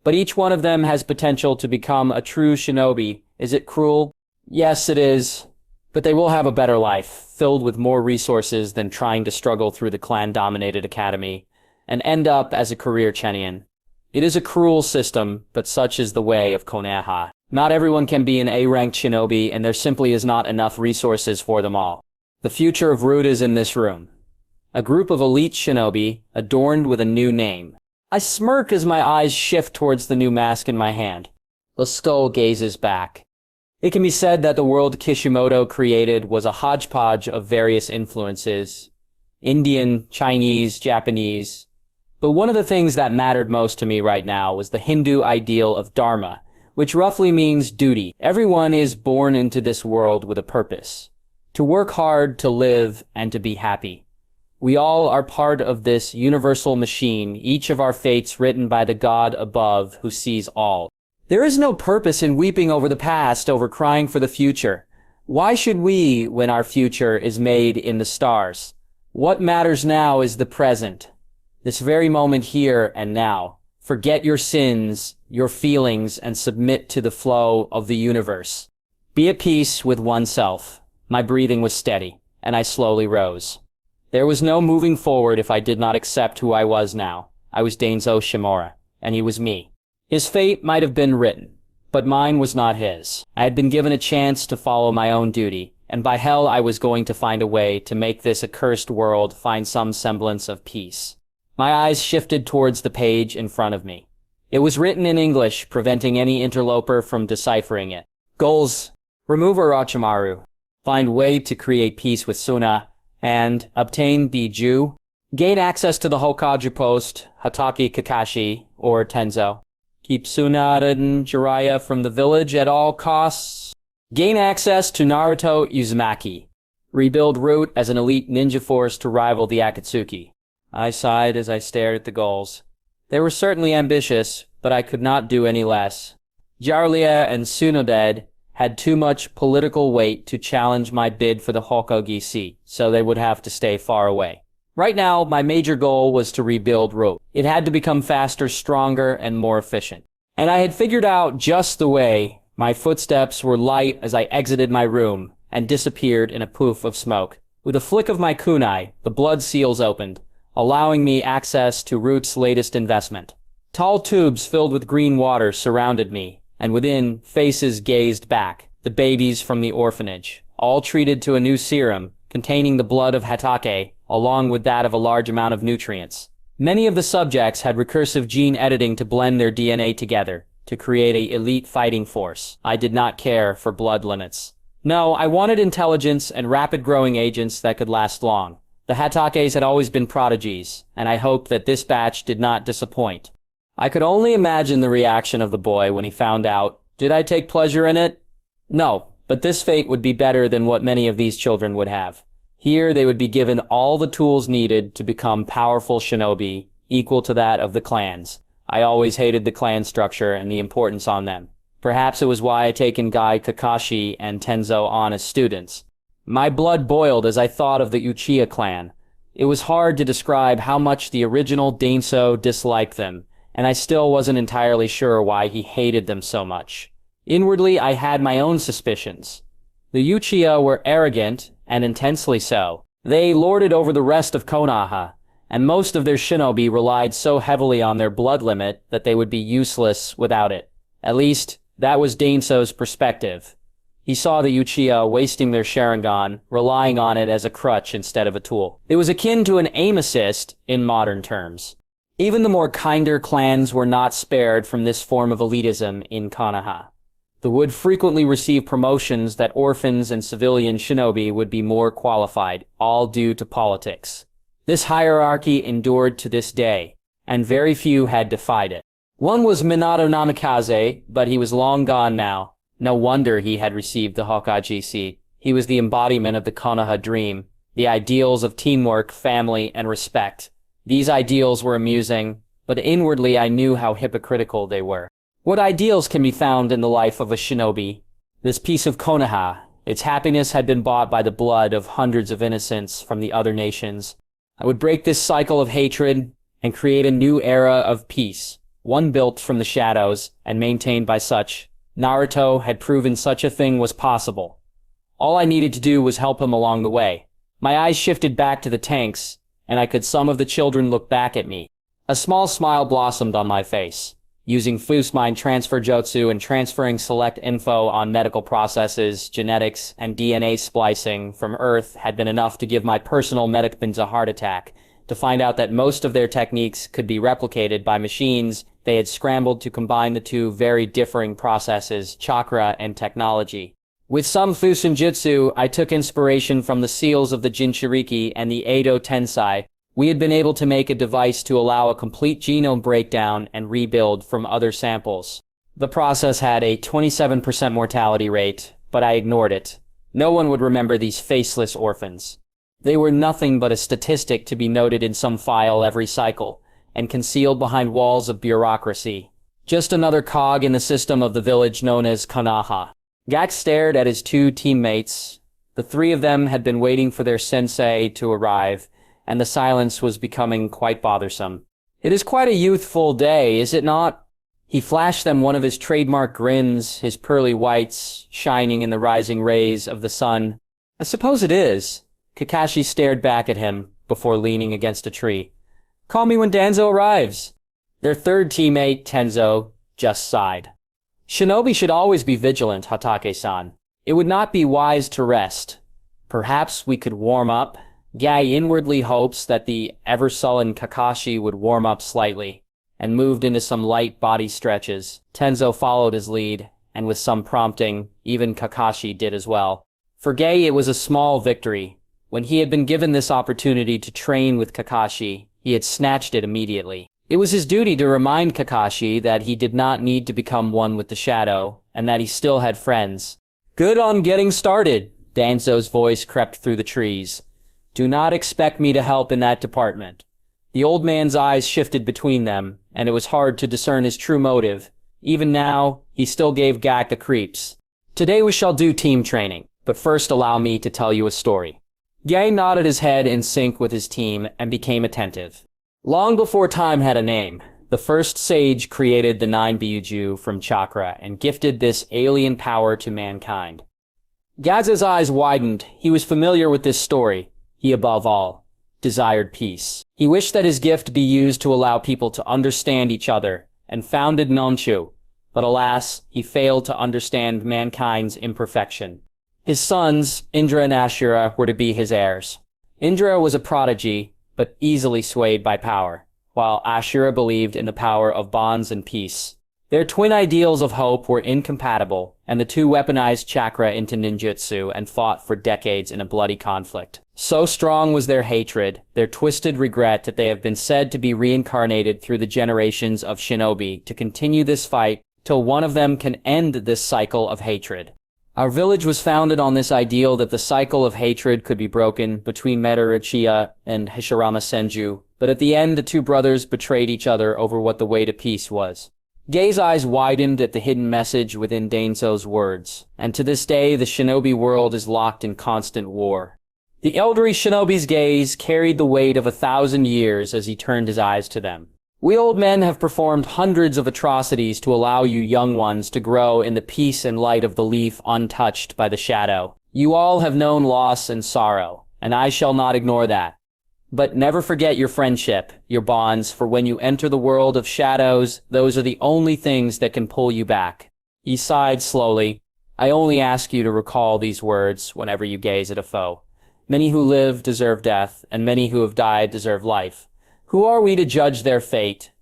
but each one of them has potential to become a true shinobi. Is it cruel? Yes, it is. But they will have a better life, filled with more resources than trying to struggle through the clan-dominated academy, and end up as a career Chenin. It is a cruel system, but such is the way of Konoha. Not everyone can be an A-ranked shinobi, and there simply is not enough resources for them all. The future of Root is in this room. A group of elite shinobi, adorned with a new name. I smirk as my eyes shift towards the new mask in my hand. The skull gazes back. It can be said that the world Kishimoto created was a hodgepodge of various influences. Indian, Chinese, Japanese. But one of the things that mattered most to me right now was the Hindu ideal of Dharma, which roughly means duty. Everyone is born into this world with a purpose. To work hard, to live, and to be happy. We all are part of this universal machine, each of our fates written by the God above who sees all. There is no purpose in weeping over the past, over crying for the future. Why should we, when our future is made in the stars? What matters now is the present. This very moment here and now. Forget your sins, your feelings, and submit to the flow of the universe. Be at peace with oneself. My breathing was steady, and I slowly rose. There was no moving forward if I did not accept who I was now. I was Danzo Shimura, and he was me. His fate might have been written, but mine was not his. I had been given a chance to follow my own duty, and by hell I was going to find a way to make this accursed world find some semblance of peace. My eyes shifted towards the page in front of me. It was written in English, preventing any interloper from deciphering it. Goals: remove Orochimaru, find way to create peace with Suna, and obtain Biju. Gain access to the Hokage post, Hatake Kakashi, or Tenzo. Keep Suna and Jiraiya from the village at all costs. Gain access to Naruto Uzumaki. Rebuild Root as an elite ninja force to rival the Akatsuki. I sighed as I stared at the goals. They were certainly ambitious, but I could not do any less. Jiraiya and Tsunade had too much political weight to challenge my bid for the Hokage seat, so they would have to stay far away. Right now, my major goal was to rebuild Root. It had to become faster, stronger, and more efficient. And I had figured out just the way. My footsteps were light as I exited my room and disappeared in a poof of smoke. With a flick of my kunai, the blood seals opened, allowing me access to Root's latest investment. Tall tubes filled with green water surrounded me, and within, faces gazed back, the babies from the orphanage, all treated to a new serum containing the blood of Hatake, along with that of a large amount of nutrients. Many of the subjects had recursive gene editing to blend their DNA together to create an elite fighting force. I did not care for blood limits. No, I wanted intelligence and rapid-growing agents that could last long. The Hatakes had always been prodigies, and I hoped that this batch did not disappoint. I could only imagine the reaction of the boy when he found out. Did I take pleasure in it? No, but this fate would be better than what many of these children would have. Here they would be given all the tools needed to become powerful shinobi, equal to that of the clans. I always hated the clan structure and the importance on them. Perhaps it was why I had taken Guy, Kakashi, and Tenzo on as students. My blood boiled as I thought of the Uchiha clan. It was hard to describe how much the original Danzo disliked them, and I still wasn't entirely sure why he hated them so much. Inwardly, I had my own suspicions. The Uchiha were arrogant, and intensely so. They lorded over the rest of Konoha, and most of their shinobi relied so heavily on their blood limit that they would be useless without it. At least, that was Danzo's perspective. He saw the Uchiha wasting their Sharingan, relying on it as a crutch instead of a tool. It was akin to an aim assist in modern terms. Even the more kinder clans were not spared from this form of elitism in Konoha. They would frequently receive promotions that orphans and civilian shinobi would be more qualified, all due to politics. This hierarchy endured to this day, and very few had defied it. One was Minato Namikaze, but he was long gone now. No wonder he had received the Hokage seat. He was the embodiment of the Konoha dream, the ideals of teamwork, family, and respect. These ideals were amusing, but inwardly I knew how hypocritical they were. What ideals can be found in the life of a shinobi? This piece of Konoha, its happiness had been bought by the blood of hundreds of innocents from the other nations. I would break this cycle of hatred and create a new era of peace, one built from the shadows and maintained by such. Naruto had proven such a thing was possible. All I needed to do was help him along the way. My eyes shifted back to the tanks, and I could some of the children look back at me. A small smile blossomed on my face. Using Fus Mind Transfer Jutsu and transferring select info on medical processes, genetics, and DNA splicing from Earth had been enough to give my personal medicmans a heart attack. To find out that most of their techniques could be replicated by machines, they had scrambled to combine the two very differing processes, chakra and technology. With some Fusen Jutsu, I took inspiration from the seals of the Jinchuriki and the Edo Tensei. We had been able to make a device to allow a complete genome breakdown and rebuild from other samples. The process had a 27% mortality rate, but I ignored it. No one would remember these faceless orphans. They were nothing but a statistic to be noted in some file every cycle, and concealed behind walls of bureaucracy. Just another cog in the system of the village known as Konoha. Gak stared at his two teammates. The three of them had been waiting for their sensei to arrive, and the silence was becoming quite bothersome. It is quite a youthful day, is it not? He flashed them one of his trademark grins, his pearly whites shining in the rising rays of the sun. I suppose it is. Kakashi stared back at him before leaning against a tree. Call me when Danzo arrives. Their third teammate, Tenzo, just sighed. Shinobi should always be vigilant, Hatake-san. It would not be wise to rest. Perhaps we could warm up. Gai inwardly hopes that the ever-sullen Kakashi would warm up slightly, and moved into some light body stretches. Tenzo followed his lead, and with some prompting, even Kakashi did as well. For Gai it was a small victory. When he had been given this opportunity to train with Kakashi, he had snatched it immediately. It was his duty to remind Kakashi that he did not need to become one with the shadow, and that he still had friends. Good on getting started, Danzo's voice crept through the trees. Do not expect me to help in that department. The old man's eyes shifted between them, and it was hard to discern his true motive. Even now, he still gave Gak the creeps. Today we shall do team training, but first allow me to tell you a story. Gai nodded his head in sync with his team and became attentive. Long before time had a name, the first sage created the 9 Byuju from chakra and gifted this alien power to mankind. Gaz's eyes widened. He was familiar with this story. He, above all, desired peace. He wished that his gift be used to allow people to understand each other, and founded Nonshu. But alas, he failed to understand mankind's imperfection. His sons, Indra and Ashura, were to be his heirs. Indra was a prodigy, but easily swayed by power, while Ashura believed in the power of bonds and peace. Their twin ideals of hope were incompatible, and the two weaponized chakra into ninjutsu and fought for decades in a bloody conflict. So strong was their hatred, their twisted regret, that they have been said to be reincarnated through the generations of shinobi to continue this fight till one of them can end this cycle of hatred. Our village was founded on this ideal that the cycle of hatred could be broken between Madara Uchiha and Hashirama Senju, but at the end the two brothers betrayed each other over what the way to peace was. Gei's eyes widened at the hidden message within Danzo's words, and to this day the shinobi world is locked in constant war. The elderly shinobi's gaze carried the weight of 1,000 years as he turned his eyes to them. We old men have performed hundreds of atrocities to allow you young ones to grow in the peace and light of the leaf untouched by the shadow. You all have known loss and sorrow, and I shall not ignore that. But never forget your friendship, your bonds, for when you enter the world of shadows, those are the only things that can pull you back. He sighed slowly. I only ask you to recall these words whenever you gaze at a foe. Many who live deserve death, and many who have died deserve life. Who are we to judge their fate?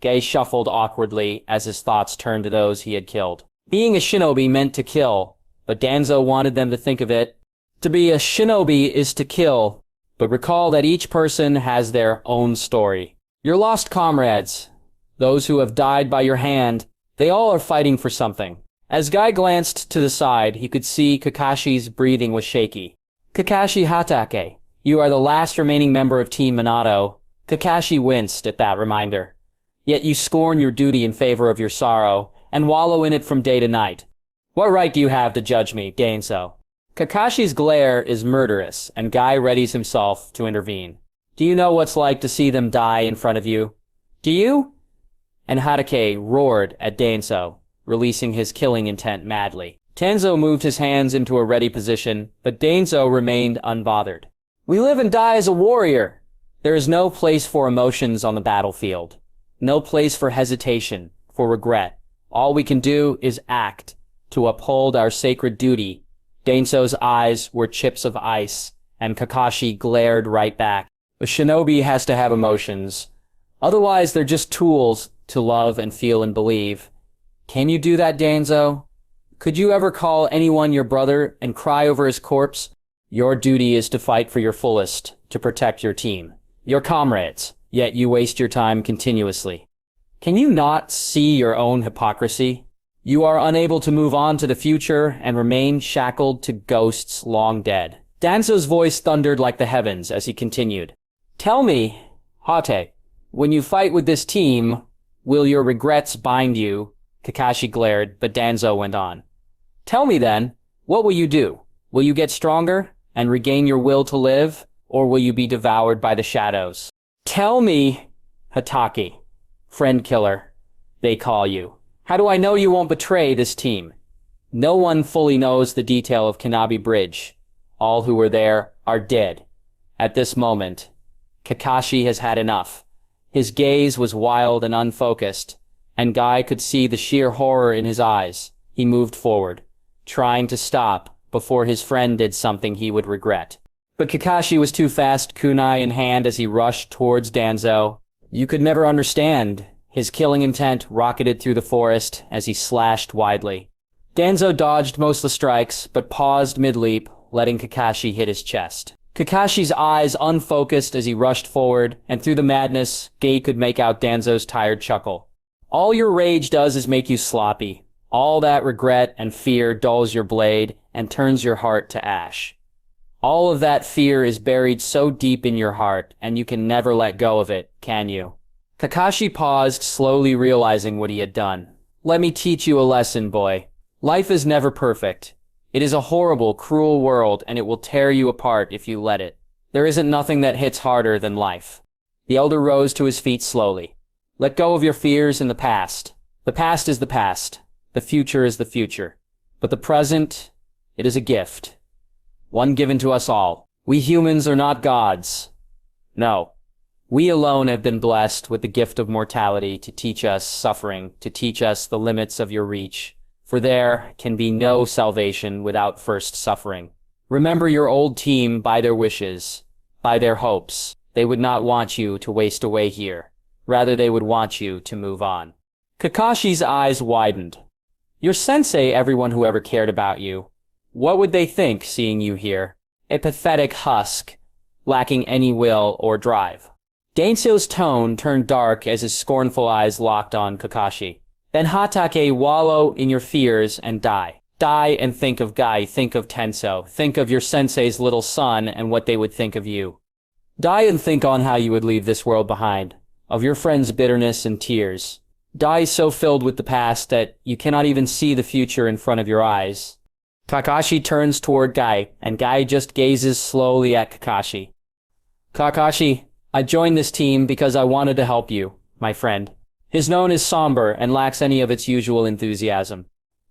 Gei shuffled awkwardly as his thoughts turned to those he had killed. Being a shinobi meant to kill, but Danzo wanted them to think of it. To be a shinobi is to kill. But recall that each person has their own story. Your lost comrades, those who have died by your hand, they all are fighting for something. As Guy glanced to the side, he could see Kakashi's breathing was shaky. Kakashi Hatake, you are the last remaining member of Team Minato. Kakashi winced at that reminder. Yet you scorn your duty in favor of your sorrow, and wallow in it from day to night. What right do you have to judge me, Danzo? Kakashi's glare is murderous, and Guy readies himself to intervene. Do you know what's like to see them die in front of you? Do you? And Hatake roared at Danzo, releasing his killing intent madly. Danzo moved his hands into a ready position, but Danzo remained unbothered. We live and die as a warrior. There is no place for emotions on the battlefield. No place for hesitation, for regret. All we can do is act to uphold our sacred duty. Danzo's eyes were chips of ice, and Kakashi glared right back. A shinobi has to have emotions. Otherwise, they're just tools to love and feel and believe. Can you do that, Danzo? Could you ever call anyone your brother and cry over his corpse? Your duty is to fight for your fullest, to protect your team, your comrades, yet you waste your time continuously. Can you not see your own hypocrisy? You are unable to move on to the future and remain shackled to ghosts long dead. Danzo's voice thundered like the heavens as he continued. Tell me, Hate, when you fight with this team, will your regrets bind you? Kakashi glared, but Danzo went on. Tell me then, what will you do? Will you get stronger and regain your will to live, or will you be devoured by the shadows? Tell me, Hatake, friend killer, they call you. How do I know you won't betray this team? No one fully knows the detail of Kanabi Bridge. All who were there are dead. At this moment, Kakashi has had enough. His gaze was wild and unfocused, and Guy could see the sheer horror in his eyes. He moved forward, trying to stop before his friend did something he would regret. But Kakashi was too fast, kunai in hand, as he rushed towards Danzo. You could never understand. His killing intent rocketed through the forest as he slashed widely. Danzo dodged most of the strikes, but paused mid-leap, letting Kakashi hit his chest. Kakashi's eyes unfocused as he rushed forward, and through the madness, Gei could make out Danzo's tired chuckle. All your rage does is make you sloppy. All that regret and fear dulls your blade and turns your heart to ash. All of that fear is buried so deep in your heart, and you can never let go of it, can you? Kakashi paused, slowly realizing what he had done. Let me teach you a lesson, boy. Life is never perfect. It is a horrible, cruel world, and it will tear you apart if you let it. There isn't nothing that hits harder than life. The elder rose to his feet slowly. Let go of your fears in the past. The past is the past. The future is the future. But the present, it is a gift. One given to us all. We humans are not gods. No. We alone have been blessed with the gift of mortality to teach us suffering, to teach us the limits of your reach. For there can be no salvation without first suffering. Remember your old team by their wishes, by their hopes. They would not want you to waste away here. Rather, they would want you to move on. Kakashi's eyes widened. Your sensei, everyone who ever cared about you. What would they think seeing you here? A pathetic husk, lacking any will or drive. Danzo's tone turned dark as his scornful eyes locked on Kakashi. Then Hatake, wallow in your fears and die. Die and think of Guy, think of Tenso, think of your sensei's little son and what they would think of you. Die and think on how you would leave this world behind, of your friend's bitterness and tears. Die so filled with the past that you cannot even see the future in front of your eyes. Kakashi turns toward Guy, and Guy just gazes slowly at Kakashi. Kakashi, I joined this team because I wanted to help you, my friend. His tone is somber and lacks any of its usual enthusiasm.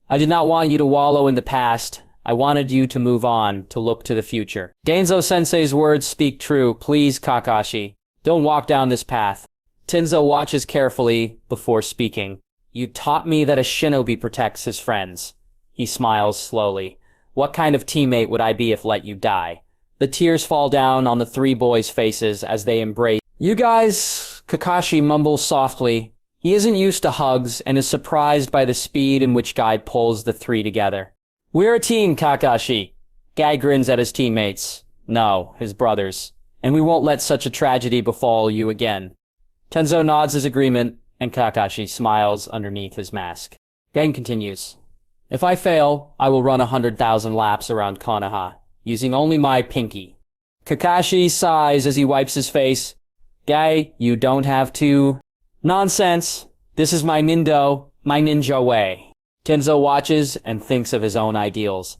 I did not want you to wallow in the past. I wanted you to move on, to look to the future. Danzo-sensei's words speak true. Please, Kakashi, don't walk down this path. Tenzo watches carefully before speaking. You taught me that a shinobi protects his friends. He smiles slowly. What kind of teammate would I be if let you die? The tears fall down on the three boys' faces as they embrace. You guys, Kakashi mumbles softly. He isn't used to hugs and is surprised by the speed in which Guy pulls the three together. We're a team, Kakashi. Guy grins at his teammates. No, his brothers. And we won't let such a tragedy befall you again. Tenzo nods his agreement, and Kakashi smiles underneath his mask. Gang continues. If I fail, I will run 100,000 laps around Konoha, using only my pinky. Kakashi sighs as he wipes his face. Guy, you don't have to... Nonsense. This is my ninja way. Tenzo watches and thinks of his own ideals.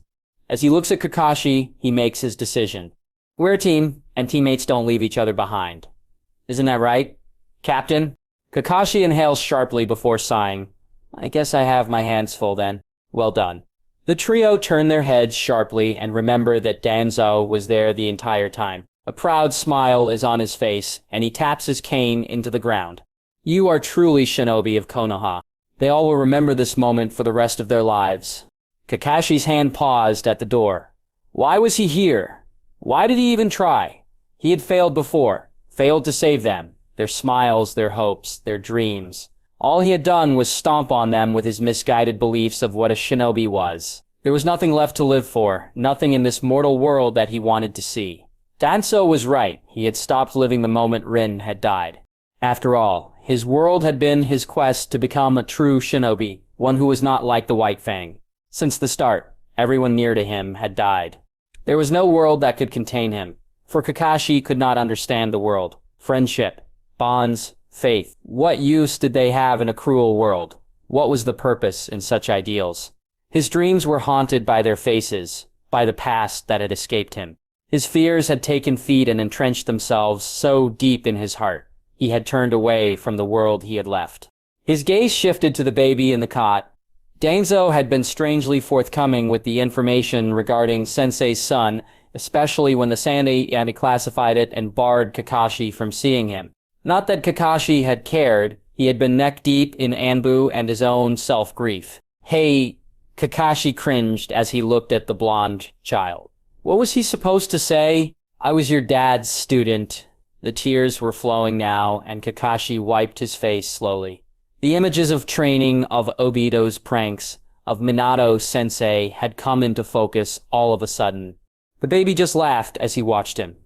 As he looks at Kakashi, he makes his decision. We're a team, and teammates don't leave each other behind. Isn't that right, Captain? Kakashi inhales sharply before sighing. I guess I have my hands full then. Well done. The trio turn their heads sharply and remember that Danzo was there the entire time. A proud smile is on his face, and he taps his cane into the ground. You are truly Shinobi of Konoha. They all will remember this moment for the rest of their lives. Kakashi's hand paused at the door. Why was he here? Why did he even try? He had failed before, failed to save them, their smiles, their hopes, their dreams. All he had done was stomp on them with his misguided beliefs of what a shinobi was. There was nothing left to live for, nothing in this mortal world that he wanted to see. Danzo was right. He had stopped living the moment Rin had died. After all, his world had been his quest to become a true shinobi, one who was not like the White Fang. Since the start, everyone near to him had died. There was no world that could contain him, for Kakashi could not understand the world. Friendship, bonds, faith. What use did they have in a cruel world? What was the purpose in such ideals? His dreams were haunted by their faces, by the past that had escaped him. His fears had taken feet and entrenched themselves so deep in his heart. He had turned away from the world he had left. His gaze shifted to the baby in the cot. Danzo had been strangely forthcoming with the information regarding Sensei's son, especially when the Sandy had classified it and barred Kakashi from seeing him. Not that Kakashi had cared, he had been neck-deep in Anbu and his own self-grief. Hey, Kakashi cringed as he looked at the blonde child. What was he supposed to say? I was your dad's student. The tears were flowing now, and Kakashi wiped his face slowly. The images of training, of Obito's pranks, of Minato-sensei had come into focus all of a sudden. The baby just laughed as he watched him.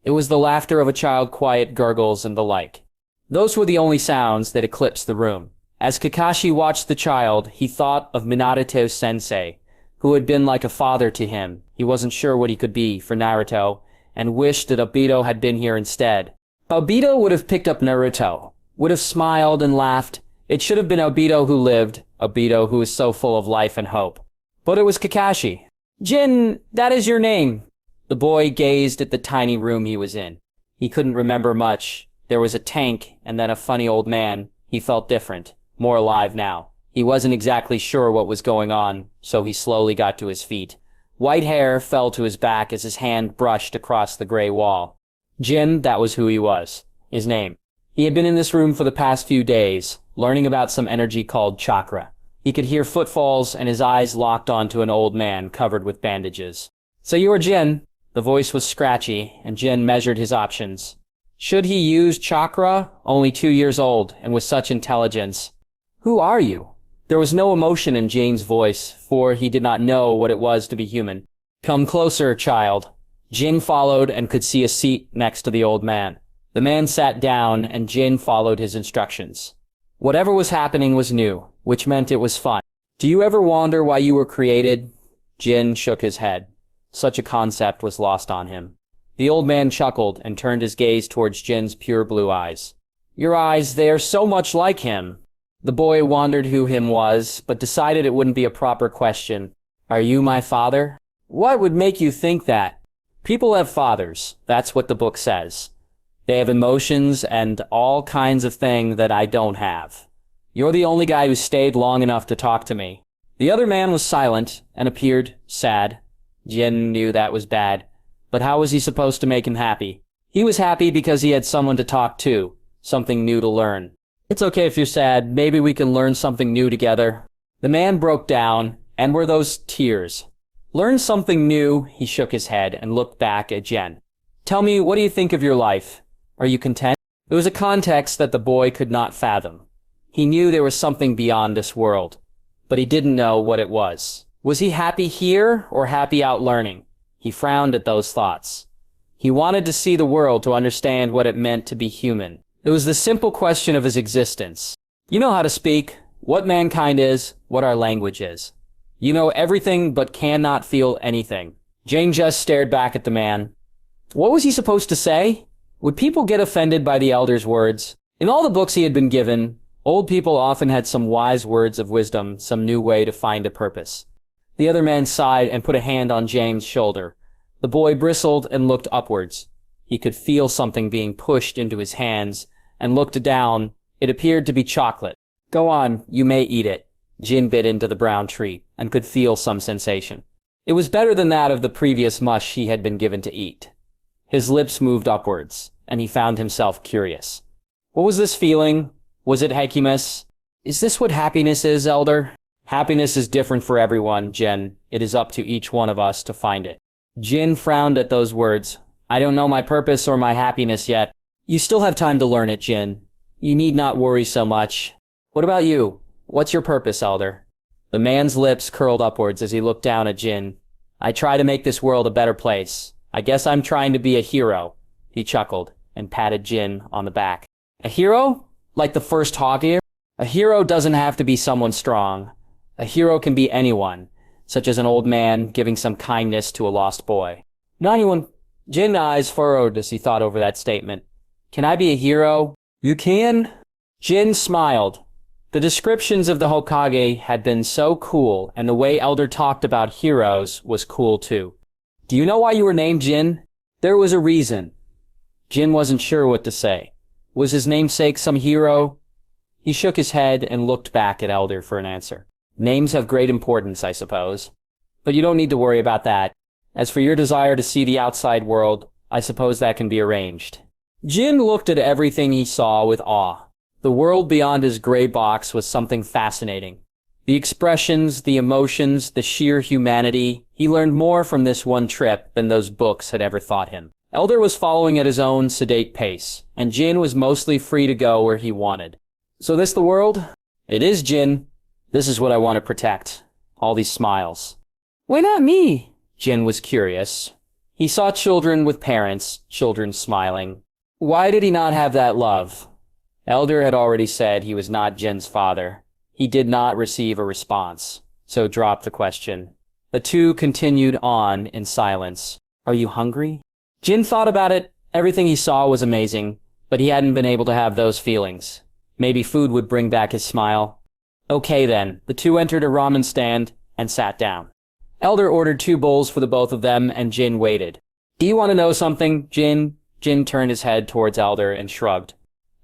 It was the laughter of a child, quiet gurgles and the like. Those were the only sounds that eclipsed the room. As Kakashi watched the child, he thought of Minato-sensei, who had been like a father to him. He wasn't sure what he could be for Naruto, and wished that Obito had been here instead. Obito would have picked up Naruto, would have smiled and laughed. It should have been Obito who lived, Obito who is so full of life and hope. But it was Kakashi. Jin, that is your name. The boy gazed at the tiny room he was in. He couldn't remember much. There was a tank and then a funny old man. He felt different, more alive now. He wasn't exactly sure what was going on, so he slowly got to his feet. White hair fell to his back as his hand brushed across the gray wall. Jin, that was who he was. His name. He had been in this room for the past few days, learning about some energy called chakra. He could hear footfalls and his eyes locked onto an old man covered with bandages. So you are Jin. The voice was scratchy, and Jin measured his options. Should he use chakra? Only 2 years old, and with such intelligence. Who are you? There was no emotion in Jin's voice, for he did not know what it was to be human. Come closer, child. Jin followed and could see a seat next to the old man. The man sat down, and Jin followed his instructions. Whatever was happening was new, which meant it was fun. Do you ever wonder why you were created? Jin shook his head. Such a concept was lost on him. The old man chuckled and turned his gaze towards Jin's pure blue eyes. Your eyes, they are so much like him. The boy wondered who him was, but decided it wouldn't be a proper question. Are you my father? What would make you think that? People have fathers, that's what the book says. They have emotions and all kinds of things that I don't have. You're the only guy who stayed long enough to talk to me. The other man was silent and appeared sad. Jin knew that was bad, but how was he supposed to make him happy? He was happy because he had someone to talk to, something new to learn. It's okay if you're sad, maybe we can learn something new together. The man broke down, and were those tears. Learn something new, he shook his head and looked back at Jen. Tell me, what do you think of your life? Are you content? It was a context that the boy could not fathom. He knew there was something beyond this world, but he didn't know what it was. Was he happy here or happy out learning? He frowned at those thoughts. He wanted to see the world to understand what it meant to be human. It was the simple question of his existence. You know how to speak, what mankind is, what our language is. You know everything but cannot feel anything. Jane just stared back at the man. What was he supposed to say? Would people get offended by the elder's words? In all the books he had been given, old people often had some wise words of wisdom, some new way to find a purpose. The other man sighed and put a hand on Jane's shoulder. The boy bristled and looked upwards. He could feel something being pushed into his hands, and looked down. It appeared to be chocolate. Go on, you may eat it. Jin bit into the brown treat, and could feel some sensation. It was better than that of the previous mush he had been given to eat. His lips moved upwards, and he found himself curious. What was this feeling? Was it happiness? Is this what happiness is, Elder? Happiness is different for everyone, Jin. It is up to each one of us to find it. Jin frowned at those words. I don't know my purpose or my happiness yet. You still have time to learn it, Jin. You need not worry so much. What about you? What's your purpose, Elder? The man's lips curled upwards as he looked down at Jin. I try to make this world a better place. I guess I'm trying to be a hero. He chuckled and patted Jin on the back. A hero? Like the first Hawkeye? A hero doesn't have to be someone strong. A hero can be anyone, such as an old man giving some kindness to a lost boy. Not anyone. Jin's eyes furrowed as he thought over that statement. Can I be a hero? You can? Jin smiled. The descriptions of the Hokage had been so cool, and the way Elder talked about heroes was cool too. Do you know why you were named Jin? There was a reason. Jin wasn't sure what to say. Was his namesake some hero? He shook his head and looked back at Elder for an answer. Names have great importance, I suppose. But you don't need to worry about that. As for your desire to see the outside world, I suppose that can be arranged. Jin looked at everything he saw with awe. The world beyond his gray box was something fascinating. The expressions, the emotions, the sheer humanity. He learned more from this one trip than those books had ever taught him. Elder was following at his own sedate pace, and Jin was mostly free to go where he wanted. So this the world? It is, Jin. This is what I want to protect. All these smiles. Why not me? Jin was curious. He saw children with parents, children smiling. Why did he not have that love? Elder had already said he was not Jin's father. He did not receive a response, so dropped the question. The two continued on in silence. Are you hungry? Jin thought about it. Everything he saw was amazing, but he hadn't been able to have those feelings. Maybe food would bring back his smile. Okay then, the two entered a ramen stand and sat down. Elder ordered 2 bowls for the both of them, and Jin waited. Do you want to know something, Jin? Jin turned his head towards Elder and shrugged.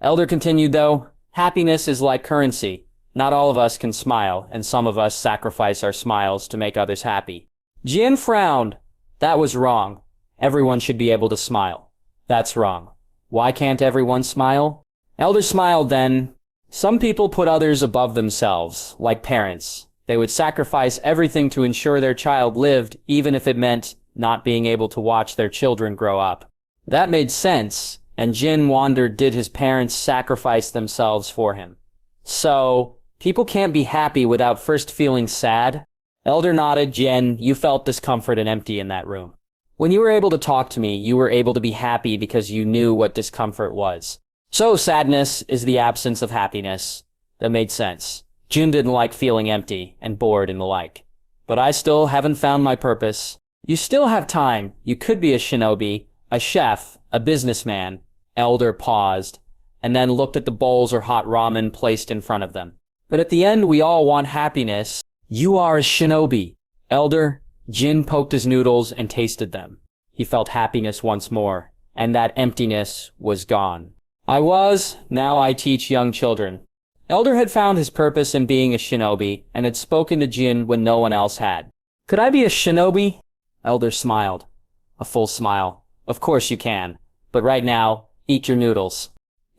Elder continued though, happiness is like currency. Not all of us can smile, and some of us sacrifice our smiles to make others happy. Jin frowned. That was wrong. Everyone should be able to smile. That's wrong. Why can't everyone smile? Elder smiled then. Some people put others above themselves, like parents. They would sacrifice everything to ensure their child lived, even if it meant not being able to watch their children grow up. That made sense, and Jin wondered, did his parents sacrifice themselves for him? So, People can't be happy without first feeling sad. Elder nodded. Jen, you felt discomfort and empty in that room. When you were able to talk to me, you were able to be happy because you knew what discomfort was. So sadness is the absence of happiness. That made sense. Jin didn't like feeling empty and bored and the like. But I still haven't found my purpose. You still have time. You could be a shinobi, a chef, a businessman. Elder paused, and then looked at the bowls or hot ramen placed in front of them. But at the end, we all want happiness. You are a shinobi. Elder, Jin poked his noodles and tasted them. He felt happiness once more, and that emptiness was gone. Now I teach young children. Elder had found his purpose in being a shinobi, and had spoken to Jin when no one else had. Could I be a shinobi? Elder smiled. A full smile. Of course you can. But right now, eat your noodles.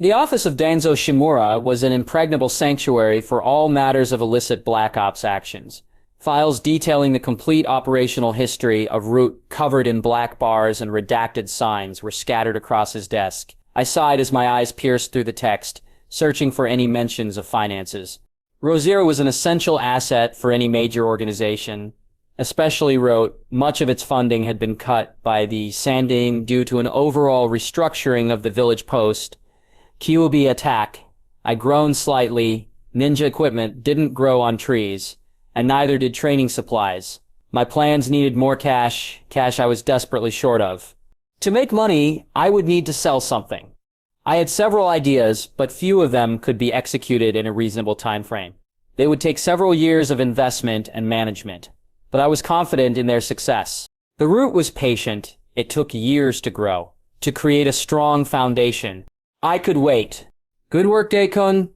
The office of Danzo Shimura was an impregnable sanctuary for all matters of illicit Black Ops actions. Files detailing the complete operational history of Root covered in black bars and redacted signs were scattered across his desk. I sighed as my eyes pierced through the text, searching for any mentions of finances. Rosier was an essential asset for any major organization. Especially Root, much of its funding had been cut by the Sanding due to an overall restructuring of the village post. Kyuubi attack. I groaned slightly. Ninja equipment didn't grow on trees, and neither did training supplies. My plans needed more cash I was desperately short of. To make money, I would need to sell something. I had several ideas, but few of them could be executed in a reasonable time frame. They would take several years of investment and management, but I was confident in their success. The root was patient. It took years to grow, to create a strong foundation. I could wait. Good work, Daikun.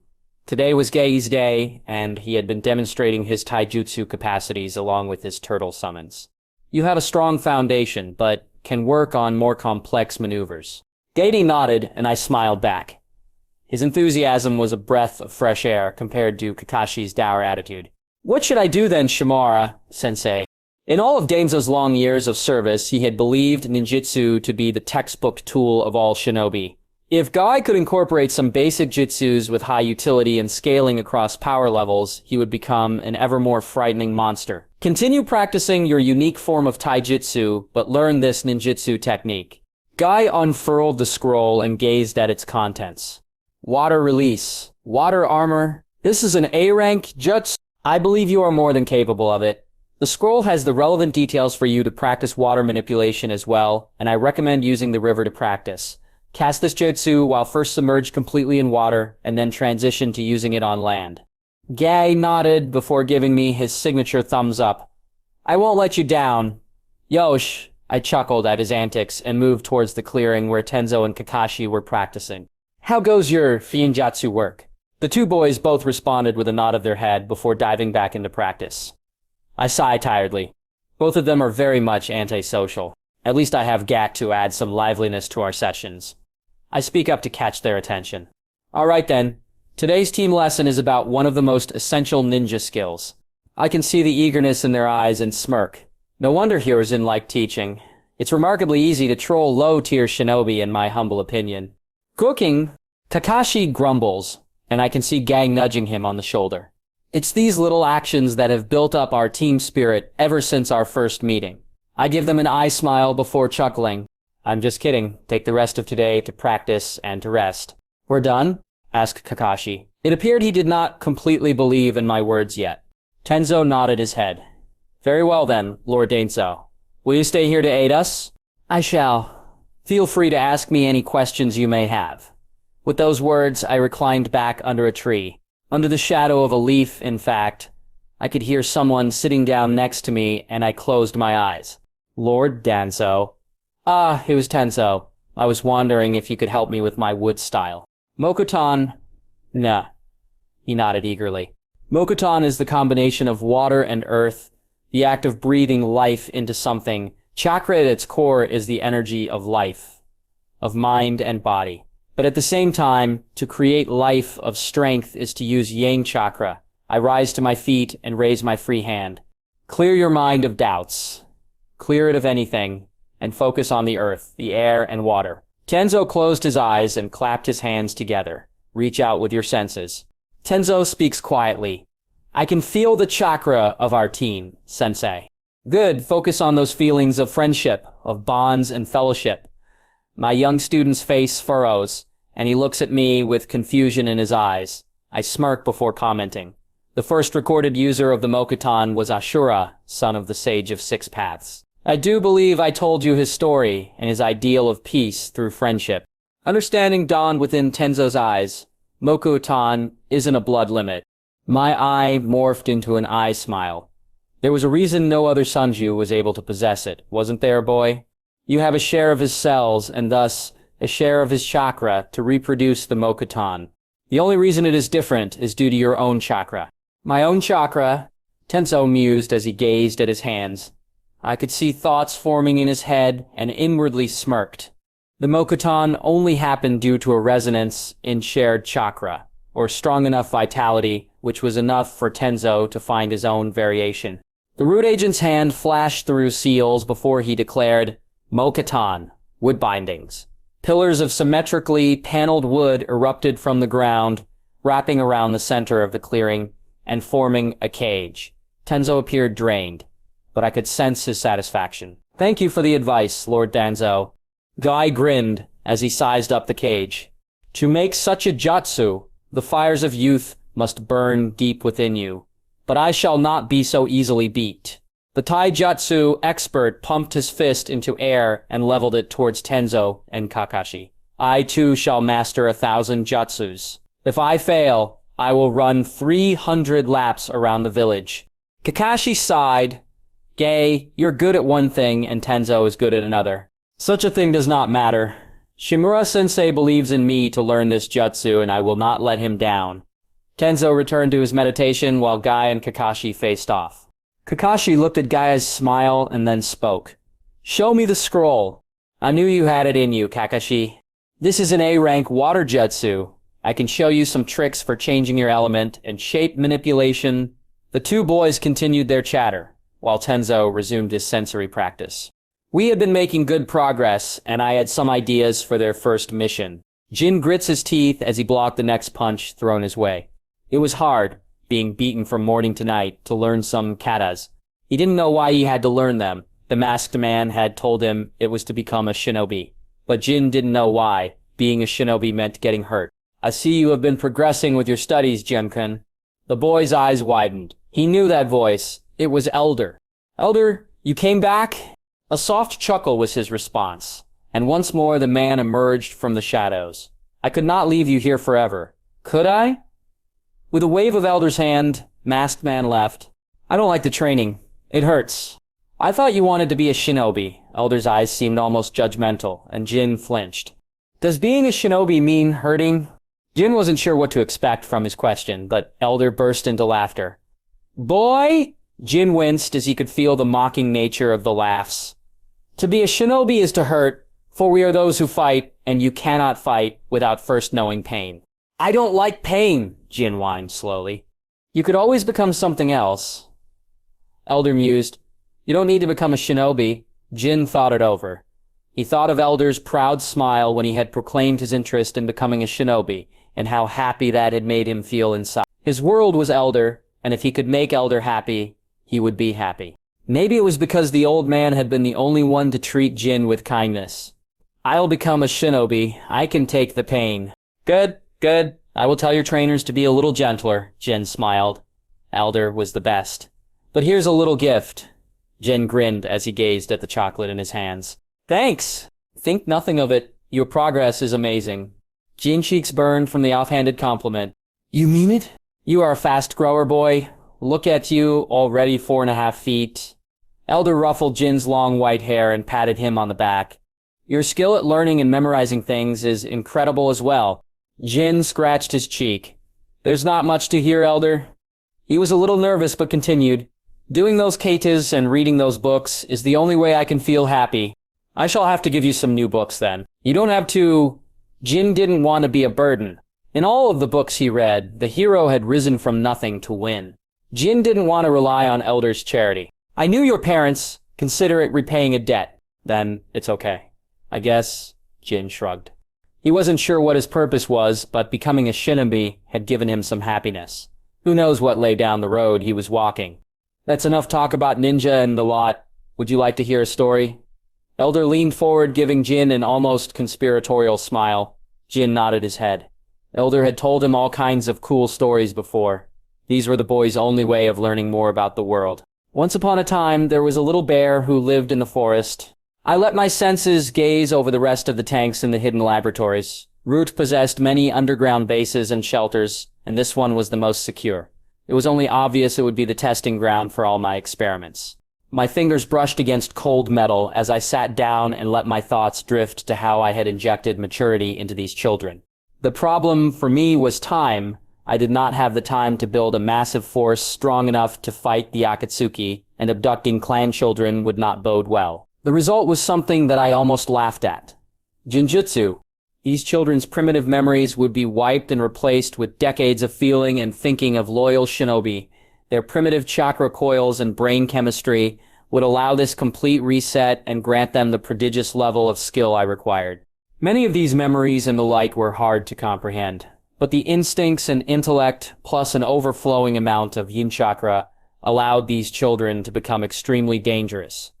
Today was Gei's day, and he had been demonstrating his taijutsu capacities along with his turtle summons. You have a strong foundation, but can work on more complex maneuvers. Gei nodded, and I smiled back. His enthusiasm was a breath of fresh air compared to Kakashi's dour attitude. What should I do then, Shimura, sensei? In all of Danzo's long years of service, he had believed ninjutsu to be the textbook tool of all shinobi. If Guy could incorporate some basic jutsus with high utility and scaling across power levels, he would become an ever more frightening monster. Continue practicing your unique form of taijutsu, but learn this ninjutsu technique. Guy unfurled the scroll and gazed at its contents. Water release. Water armor. This is an A-rank jutsu. I believe you are more than capable of it. The scroll has the relevant details for you to practice water manipulation as well, and I recommend using the river to practice. Cast this jutsu while first submerged completely in water, and then transition to using it on land. Gai nodded before giving me his signature thumbs up. I won't let you down. Yosh, I chuckled at his antics and moved towards the clearing where Tenzo and Kakashi were practicing. How goes your Fiinjatsu work? The two boys both responded with a nod of their head before diving back into practice. I sigh tiredly. Both of them are very much antisocial. At least I have Gat to add some liveliness to our sessions. I speak up to catch their attention. All right then. Today's team lesson is about one of the most essential ninja skills. I can see the eagerness in their eyes and smirk. No wonder Hiruzen liked teaching. It's remarkably easy to troll low-tier shinobi in my humble opinion. Cooking. Kakashi grumbles, and I can see Gang nudging him on the shoulder. It's these little actions that have built up our team spirit ever since our first meeting. I give them an eye smile before chuckling. I'm just kidding. Take the rest of today to practice and to rest. We're done? Asked Kakashi. It appeared he did not completely believe in my words yet. Tenzo nodded his head. Very well then, Lord Danzo. Will you stay here to aid us? I shall. Feel free to ask me any questions you may have. With those words, I reclined back under a tree. Under the shadow of a leaf, in fact. I could hear someone sitting down next to me, and I closed my eyes. Lord Danzo. Ah, it was Tenzo. I was wondering if you could help me with my wood style. Mokuton. Nah. He nodded eagerly. Mokuton is the combination of water and earth, the act of breathing life into something. Chakra at its core is the energy of life, of mind and body. But at the same time, to create life of strength is to use yang chakra. I rise to my feet and raise my free hand. Clear your mind of doubts. Clear it of anything, and focus on the earth, the air, and water. Tenzo closed his eyes and clapped his hands together. Reach out with your senses. Tenzo speaks quietly. I can feel the chakra of our team, sensei. Good, focus on those feelings of friendship, of bonds and fellowship. My young student's face furrows, and he looks at me with confusion in his eyes. I smirk before commenting. The first recorded user of the Mokuton was Ashura, son of the Sage of Six Paths. I do believe I told you his story and his ideal of peace through friendship. Understanding dawned within Tenzo's eyes. Mokuton isn't a blood limit. My eye morphed into an eye smile. There was a reason no other Sanju was able to possess it, wasn't there, boy? You have a share of his cells, and thus a share of his chakra to reproduce the Mokuton. The only reason it is different is due to your own chakra. My own chakra, Tenzo mused as he gazed at his hands. I could see thoughts forming in his head and inwardly smirked. The Mokuton only happened due to a resonance in shared chakra, or strong enough vitality, which was enough for Tenzo to find his own variation. The root agent's hand flashed through seals before he declared, Mokuton, wood bindings. Pillars of symmetrically paneled wood erupted from the ground, wrapping around the center of the clearing and forming a cage. Tenzo appeared drained, but I could sense his satisfaction. Thank you for the advice, Lord Danzo. Guy grinned as he sized up the cage. To make such a jutsu, the fires of youth must burn deep within you. But I shall not be so easily beat. The taijutsu expert pumped his fist into air and leveled it towards Tenzo and Kakashi. I too shall master 1,000 jutsus. If I fail, I will run 300 laps around the village. Kakashi sighed. Gay, you're good at one thing and Tenzo is good at another. Such a thing does not matter. Shimura-sensei believes in me to learn this jutsu and I will not let him down. Tenzo returned to his meditation while Guy and Kakashi faced off. Kakashi looked at Gaia's smile and then spoke. Show me the scroll. I knew you had it in you, Kakashi. This is an A-rank water jutsu. I can show you some tricks for changing your element and shape manipulation. The two boys continued their chatter, while Tenzo resumed his sensory practice. We had been making good progress, and I had some ideas for their first mission. Jin grits his teeth as he blocked the next punch thrown his way. It was hard, being beaten from morning to night, to learn some katas. He didn't know why he had to learn them. The masked man had told him it was to become a shinobi. But Jin didn't know why. Being a shinobi meant getting hurt. I see you have been progressing with your studies, Jin-kun. The boy's eyes widened. He knew that voice. It was Elder. Elder, you came back? A soft chuckle was his response, and once more the man emerged from the shadows. I could not leave you here forever. Could I? With a wave of Elder's hand, Masked Man left. I don't like the training. It hurts. I thought you wanted to be a shinobi. Elder's eyes seemed almost judgmental, and Jin flinched. Does being a shinobi mean hurting? Jin wasn't sure what to expect from his question, but Elder burst into laughter. Boy! Jin winced as he could feel the mocking nature of the laughs. To be a shinobi is to hurt, for we are those who fight, and you cannot fight without first knowing pain. I don't like pain, Jin whined slowly. You could always become something else. Elder mused. You don't need to become a shinobi. Jin thought it over. He thought of Elder's proud smile when he had proclaimed his interest in becoming a shinobi, and how happy that had made him feel inside. His world was Elder, and if he could make Elder happy, he would be happy. Maybe it was because the old man had been the only one to treat Jin with kindness. I'll become a shinobi. I can take the pain. Good, good. I will tell your trainers to be a little gentler, Jin smiled. Elder was the best. But here's a little gift. Jin grinned as he gazed at the chocolate in his hands. Thanks. Think nothing of it. Your progress is amazing. Jin's cheeks burned from the offhanded compliment. You mean it? You are a fast grower, boy. Look at you, already 4.5 feet. Elder ruffled Jin's long white hair and patted him on the back. Your skill at learning and memorizing things is incredible as well. Jin scratched his cheek. There's not much to hear, Elder. He was a little nervous but continued. Doing those katas and reading those books is the only way I can feel happy. I shall have to give you some new books then. You don't have to... Jin didn't want to be a burden. In all of the books he read, the hero had risen from nothing to win. Jin didn't want to rely on Elder's charity. I knew your parents. Consider it repaying a debt. Then it's okay. I guess, Jin shrugged. He wasn't sure what his purpose was, but becoming a shinobi had given him some happiness. Who knows what lay down the road he was walking. That's enough talk about ninja and the lot. Would you like to hear a story? Elder leaned forward, giving Jin an almost conspiratorial smile. Jin nodded his head. Elder had told him all kinds of cool stories before. These were the boy's only way of learning more about the world. Once upon a time, there was a little bear who lived in the forest. I let my senses gaze over the rest of the tanks in the hidden laboratories. Root possessed many underground bases and shelters, and this one was the most secure. It was only obvious it would be the testing ground for all my experiments. My fingers brushed against cold metal as I sat down and let my thoughts drift to how I had injected maturity into these children. The problem for me was time. I did not have the time to build a massive force strong enough to fight the Akatsuki, and abducting clan children would not bode well. The result was something that I almost laughed at. Jinjutsu. These children's primitive memories would be wiped and replaced with decades of feeling and thinking of loyal shinobi. Their primitive chakra coils and brain chemistry would allow this complete reset and grant them the prodigious level of skill I required. Many of these memories and the like were hard to comprehend, but the instincts and intellect, plus an overflowing amount of yin chakra, allowed these children to become extremely dangerous.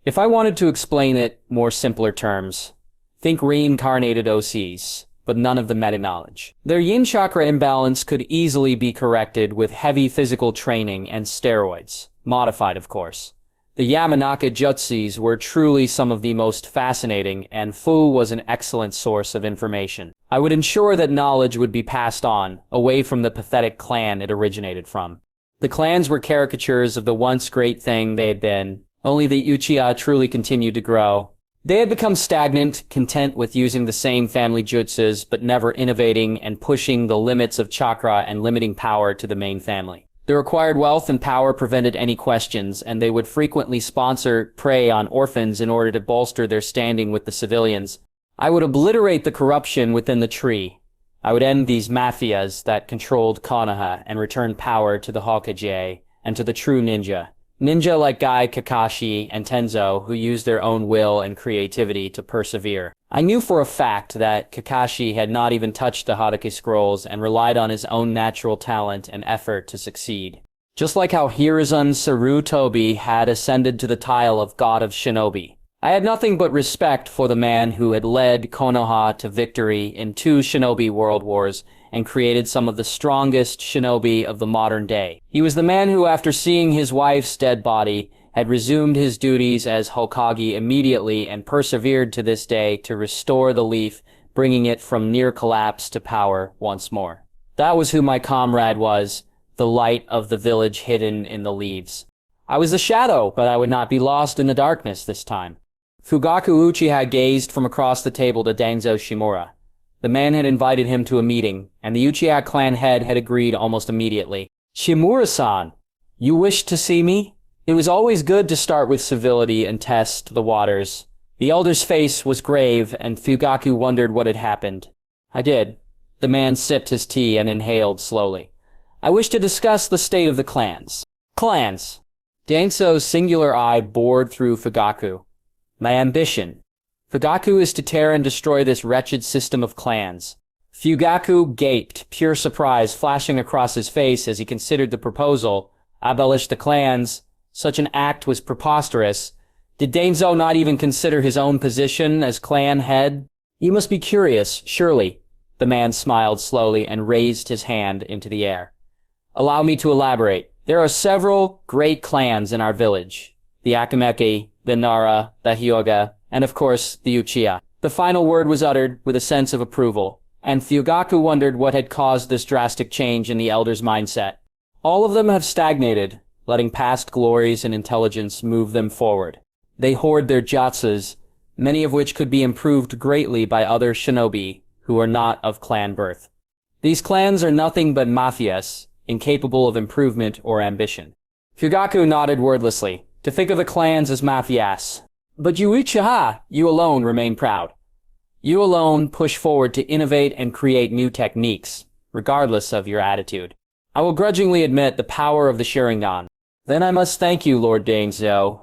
If I wanted to explain it more simpler terms, think reincarnated OCs, but none of the meta-knowledge. Their yin chakra imbalance could easily be corrected with heavy physical training and steroids, modified of course. The Yamanaka jutsus were truly some of the most fascinating, and Fu was an excellent source of information. I would ensure that knowledge would be passed on, away from the pathetic clan it originated from. The clans were caricatures of the once great thing they had been. Only the Uchiha truly continued to grow. They had become stagnant, content with using the same family jutsus, but never innovating and pushing the limits of chakra and limiting power to the main family. The required wealth and power prevented any questions, and they would frequently sponsor prey on orphans in order to bolster their standing with the civilians. I would obliterate the corruption within the tree. I would end these mafias that controlled Konoha and return power to the Hokage and to the true ninja. Ninja like Gai, Kakashi, and Tenzo, who used their own will and creativity to persevere. I knew for a fact that Kakashi had not even touched the Hatake scrolls and relied on his own natural talent and effort to succeed. Just like how Hiruzen Sarutobi had ascended to the title of God of Shinobi. I had nothing but respect for the man who had led Konoha to victory in 2 shinobi world wars and created some of the strongest shinobi of the modern day. He was the man who, after seeing his wife's dead body, had resumed his duties as Hokage immediately and persevered to this day to restore the leaf, bringing it from near collapse to power once more. That was who my comrade was, the light of the village hidden in the leaves. I was the shadow, but I would not be lost in the darkness this time. Fugaku Uchiha gazed from across the table to Danzo Shimura. The man had invited him to a meeting, and the Uchiha clan head had agreed almost immediately. Shimura-san, you wished to see me? It was always good to start with civility and test the waters. The elder's face was grave, and Fugaku wondered what had happened. I did. The man sipped his tea and inhaled slowly. I wish to discuss the state of the clans. Clans. Danzo's singular eye bored through Fugaku. My ambition. Fugaku is to tear and destroy this wretched system of clans. Fugaku gaped, pure surprise flashing across his face as he considered the proposal. Abolish the clans. Such an act was preposterous. Did Danzo not even consider his own position as clan head? You must be curious, surely. The man smiled slowly and raised his hand into the air. Allow me to elaborate. There are several great clans in our village. The Akameki, the Nara, the Hyuga, and of course, the Uchiha. The final word was uttered with a sense of approval, and Fugaku wondered what had caused this drastic change in the elder's mindset. All of them have stagnated, letting past glories and intelligence move them forward. They hoard their jutsus, many of which could be improved greatly by other shinobi who are not of clan birth. These clans are nothing but mafias, incapable of improvement or ambition. Fugaku nodded wordlessly. To think of the clans as mafias. But you Uchiha, you alone remain proud. You alone push forward to innovate and create new techniques, regardless of your attitude. I will grudgingly admit the power of the Sharingan. Then I must thank you, Lord Danzo.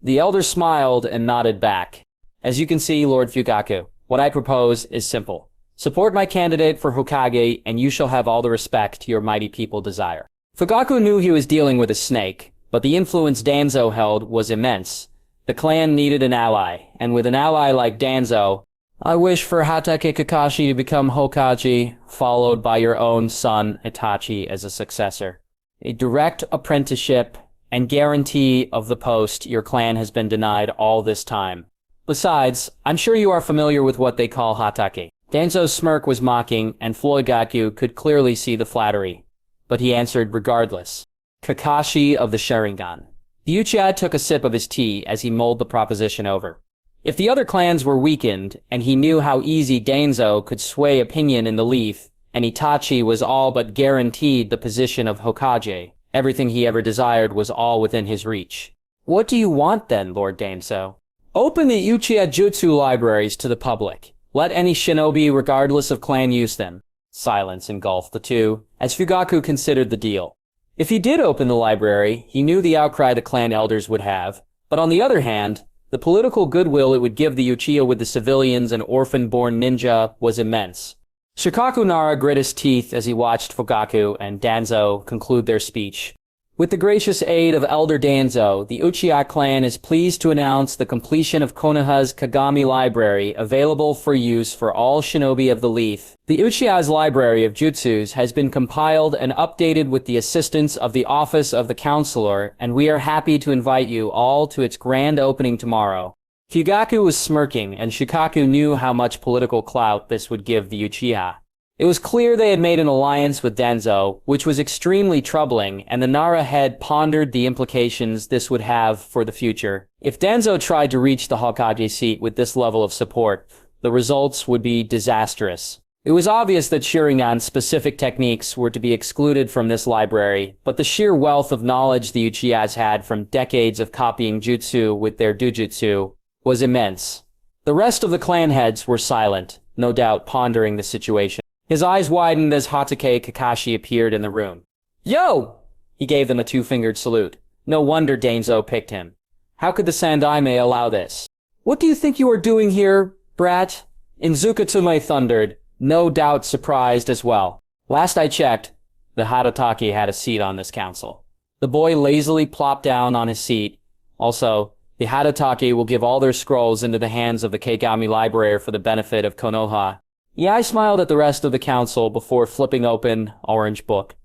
The elder smiled and nodded back. As you can see, Lord Fugaku, What I propose is simple. Support my candidate for Hokage, and you shall have all the respect your mighty people desire. Fugaku knew he was dealing with a snake, but the influence Danzo held was immense. The clan needed an ally, and with an ally like Danzo, I wish for Hatake Kakashi to become Hokage, followed by your own son Itachi as a successor. A direct apprenticeship and guarantee of the post your clan has been denied all this time. Besides, I'm sure you are familiar with what they call Hatake. Danzo's smirk was mocking, and Fugaku could clearly see the flattery. But he answered regardless. Kakashi of the Sharingan. The Uchiha took a sip of his tea as he mulled the proposition over. If the other clans were weakened, and he knew how easy Danzo could sway opinion in the Leaf, and Itachi was all but guaranteed the position of Hokage, everything he ever desired was all within his reach. What do you want then, Lord Danzo? Open the Uchiha Jutsu libraries to the public. Let any shinobi, regardless of clan, use them. Silence engulfed the two, as Fugaku considered the deal. If he did open the library, he knew the outcry the clan elders would have, but on the other hand, the political goodwill it would give the Uchiha with the civilians and orphan-born ninja was immense. Shikaku Nara grit his teeth as he watched Fugaku and Danzo conclude their speech. With the gracious aid of Elder Danzo, the Uchiha clan is pleased to announce the completion of Konoha's Kagami Library, available for use for all shinobi of the Leaf. The Uchiha's Library of Jutsus has been compiled and updated with the assistance of the Office of the Counselor, and we are happy to invite you all to its grand opening tomorrow. Fugaku was smirking, and Shikaku knew how much political clout this would give the Uchiha. It was clear they had made an alliance with Danzo, which was extremely troubling, and the Nara head pondered the implications this would have for the future. If Danzo tried to reach the Hokage seat with this level of support, the results would be disastrous. It was obvious that Sharingan-specific techniques were to be excluded from this library, but the sheer wealth of knowledge the Uchihas had from decades of copying jutsu with their dujutsu was immense. The rest of the clan heads were silent, no doubt pondering the situation. His eyes widened as Hatake Kakashi appeared in the room. Yo! He gave them a two-fingered salute. No wonder Danzo picked him. How could the Sandaime allow this? What do you think you are doing here, brat? Inzukatsume thundered, no doubt surprised as well. Last I checked, the Harataki had a seat on this council. The boy lazily plopped down on his seat. Also, the Harataki will give all their scrolls into the hands of the Kagami Library for the benefit of Konoha. Yeah, I smiled at the rest of the council before flipping open Orange Book.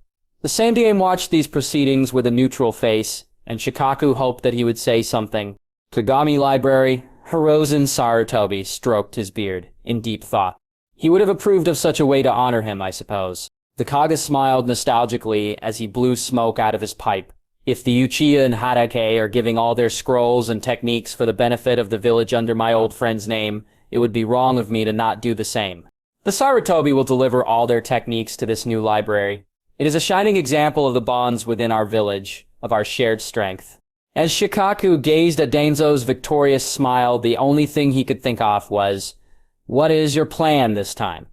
The Sandaime watched these proceedings with a neutral face, and Shikaku hoped that he would say something. Kagami Library, Hirozen Sarutobi stroked his beard, in deep thought. He would have approved of such a way to honor him, I suppose. The Kaga smiled nostalgically as he blew smoke out of his pipe. If the Uchiha and Hatake are giving all their scrolls and techniques for the benefit of the village under my old friend's name, it would be wrong of me to not do the same. The Sarutobi will deliver all their techniques to this new library. It is a shining example of the bonds within our village, of our shared strength. As Shikaku gazed at Danzo's victorious smile, the only thing he could think of was, what is your plan this time?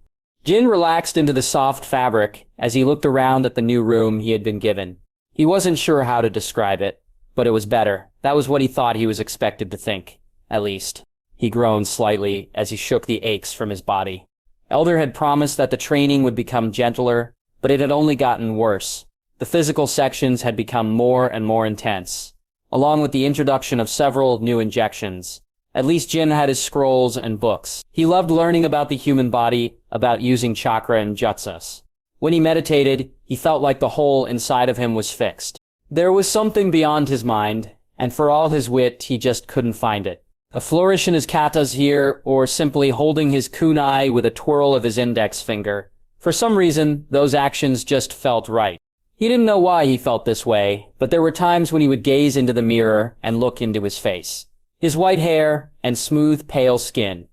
Jin relaxed into the soft fabric as he looked around at the new room he had been given. He wasn't sure how to describe it, but it was better. That was what he thought he was expected to think, at least. He groaned slightly as he shook the aches from his body. Elder had promised that the training would become gentler, but it had only gotten worse. The physical sections had become more and more intense, along with the introduction of several new injections. At least Jin had his scrolls and books. He loved learning about the human body, about using chakra and jutsus. When he meditated, he felt like the hole inside of him was fixed. There was something beyond his mind, and for all his wit, he just couldn't find it. A flourish in his katas here, or simply holding his kunai with a twirl of his index finger. For some reason, those actions just felt right. He didn't know why he felt this way, but there were times when he would gaze into the mirror and look into his face. His white hair and smooth, pale skin.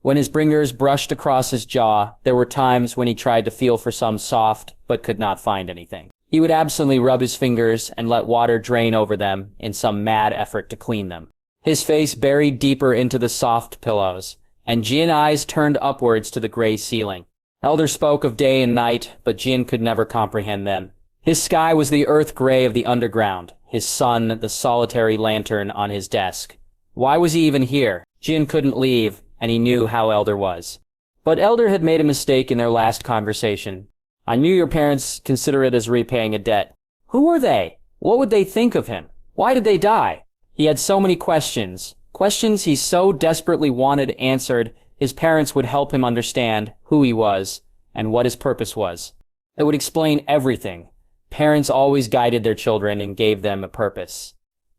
When his bringers brushed across his jaw, there were times when he tried to feel for some soft, but could not find anything. He would absently rub his fingers and let water drain over them in some mad effort to clean them. His face buried deeper into the soft pillows, and Jin eyes turned upwards to the gray ceiling. Elder spoke of day and night, but Jin could never comprehend them. His sky was the earth gray of the underground, his sun the solitary lantern on his desk. Why was he even here? Jin couldn't leave, and he knew how Elder was. But Elder had made a mistake in their last conversation. I knew your parents consider it as repaying a debt. Who were they? What would they think of him? Why did they die? He had so many questions. Questions he so desperately wanted answered, his parents would help him understand who he was and what his purpose was. It would explain everything. Parents always guided their children and gave them a purpose.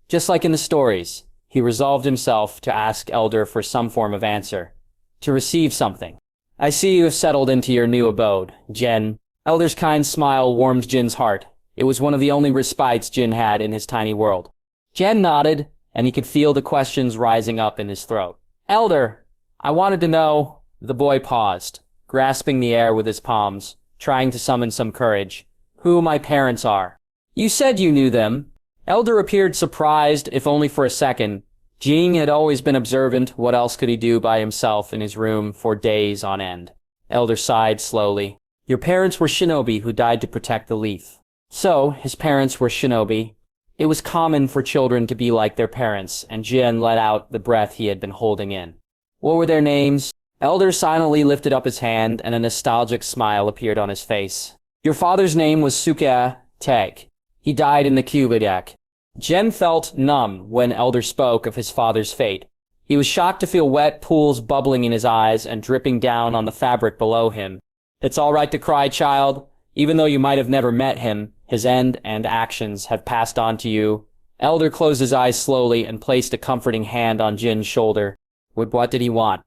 Just like in the stories, he resolved himself to ask Elder for some form of answer, to receive something. I see you have settled into your new abode, Jin. Elder's kind smile warmed Jin's heart. It was one of the only respites Jin had in his tiny world. Jin nodded, and he could feel the questions rising up in his throat. Elder, I wanted to know... The boy paused, grasping the air with his palms, trying to summon some courage. Who my parents are. You said you knew them. Elder appeared surprised, if only for a second. Jin had always been observant. What else could he do by himself in his room for days on end? Elder sighed slowly. Your parents were shinobi who died to protect the leaf. So, his parents were shinobi. It was common for children to be like their parents, and Jin let out the breath he had been holding in. What were their names? Elder silently lifted up his hand, and a nostalgic smile appeared on his face. Your father's name was Suka Teg. He died in the Kyuubi deck. Jin felt numb when Elder spoke of his father's fate. He was shocked to feel wet pools bubbling in his eyes and dripping down on the fabric below him. It's all right to cry, child. Even though you might have never met him, his end and actions have passed on to you. Elder closed his eyes slowly and placed a comforting hand on Jin's shoulder. What did he want?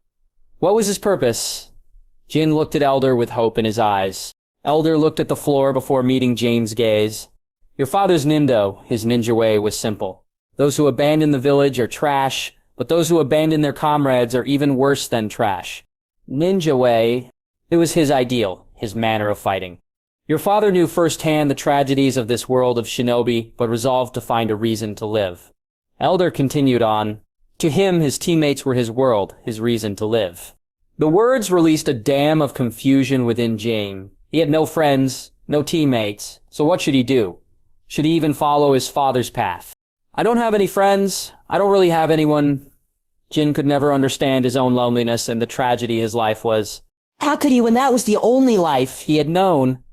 What was his purpose? Jin looked at Elder with hope in his eyes. Elder looked at the floor before meeting Jin's gaze. Your father's nindo, his ninja way was simple. Those who abandon the village are trash, but those who abandon their comrades are even worse than trash. Ninja way, it was his ideal, his manner of fighting. Your father knew firsthand the tragedies of this world of shinobi, but resolved to find a reason to live. Elder continued on. To him, his teammates were his world, his reason to live. The words released a dam of confusion within Jin. He had no friends, no teammates, so what should he do? Should he even follow his father's path? I don't have any friends. I don't really have anyone. Jin could never understand his own loneliness and the tragedy his life was. How could he when that was the only life he had known?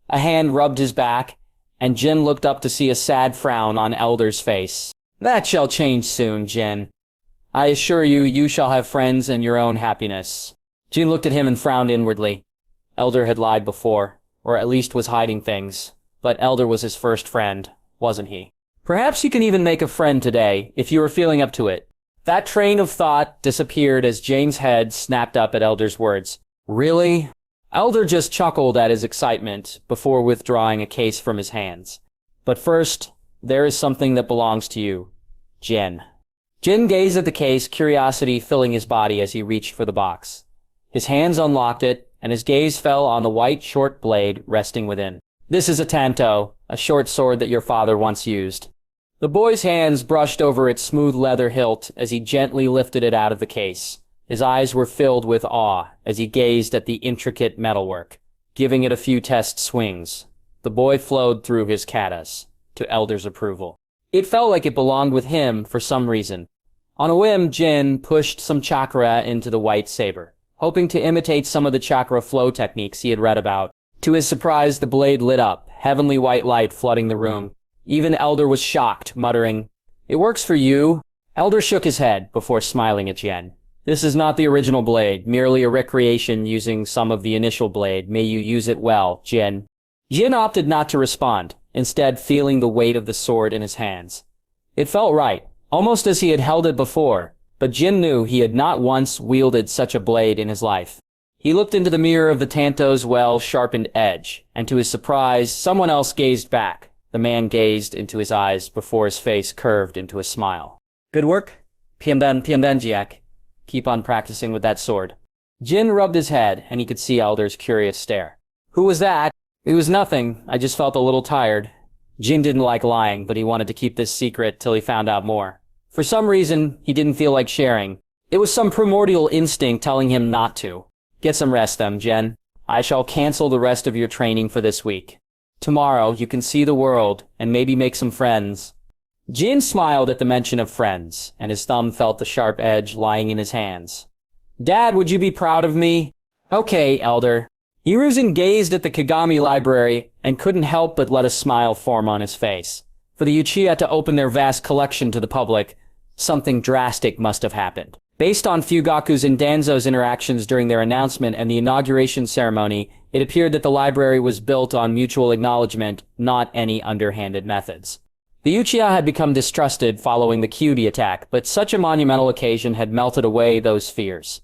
A hand rubbed his back, and Jin looked up to see a sad frown on Elder's face. That shall change soon, Jin. I assure you, you shall have friends and your own happiness. Jin looked at him and frowned inwardly. Elder had lied before, or at least was hiding things. But Elder was his first friend, wasn't he? Perhaps you can even make a friend today, if you were feeling up to it. That train of thought disappeared as Jin's head snapped up at Elder's words. Really? Elder just chuckled at his excitement before withdrawing a case from his hands. But first, there is something that belongs to you, Jin. Jin gazed at the case, curiosity filling his body as he reached for the box. His hands unlocked it, and his gaze fell on the white short blade resting within. This is a tanto, a short sword that your father once used. The boy's hands brushed over its smooth leather hilt as he gently lifted it out of the case. His eyes were filled with awe as he gazed at the intricate metalwork, giving it a few test swings. The boy flowed through his katas, to Elder's approval. It felt like it belonged with him for some reason. On a whim, Jin pushed some chakra into the white saber, hoping to imitate some of the chakra flow techniques he had read about. To his surprise, the blade lit up, heavenly white light flooding the room. Even Elder was shocked, muttering, It works for you. Elder shook his head before smiling at Jin. This is not the original blade, merely a recreation using some of the initial blade. May you use it well, Jin. Jin opted not to respond, instead feeling the weight of the sword in his hands. It felt right, almost as he had held it before, but Jin knew he had not once wielded such a blade in his life. He looked into the mirror of the tanto's well-sharpened edge, and to his surprise, someone else gazed back. The man gazed into his eyes before his face curved into a smile. Good work? Piamdan Jiak. Keep on practicing with that sword. Jin rubbed his head, and he could see Elder's curious stare. Who was that? It was nothing. I just felt a little tired. Jin didn't like lying, but he wanted to keep this secret till he found out more. For some reason, he didn't feel like sharing. It was some primordial instinct telling him not to. Get some rest then, Jin. I shall cancel the rest of your training for this week. Tomorrow, you can see the world, and maybe make some friends. Jin smiled at the mention of friends, and his thumb felt the sharp edge lying in his hands. Dad, would you be proud of me? Okay, Elder. Hiruzen gazed at the Kagami library and couldn't help but let a smile form on his face. For the Uchiha to open their vast collection to the public, something drastic must have happened. Based on Fugaku's and Danzo's interactions during their announcement and the inauguration ceremony, it appeared that the library was built on mutual acknowledgement, not any underhanded methods. The Uchiha had become distrusted following the Kyuubi attack, but such a monumental occasion had melted away those fears.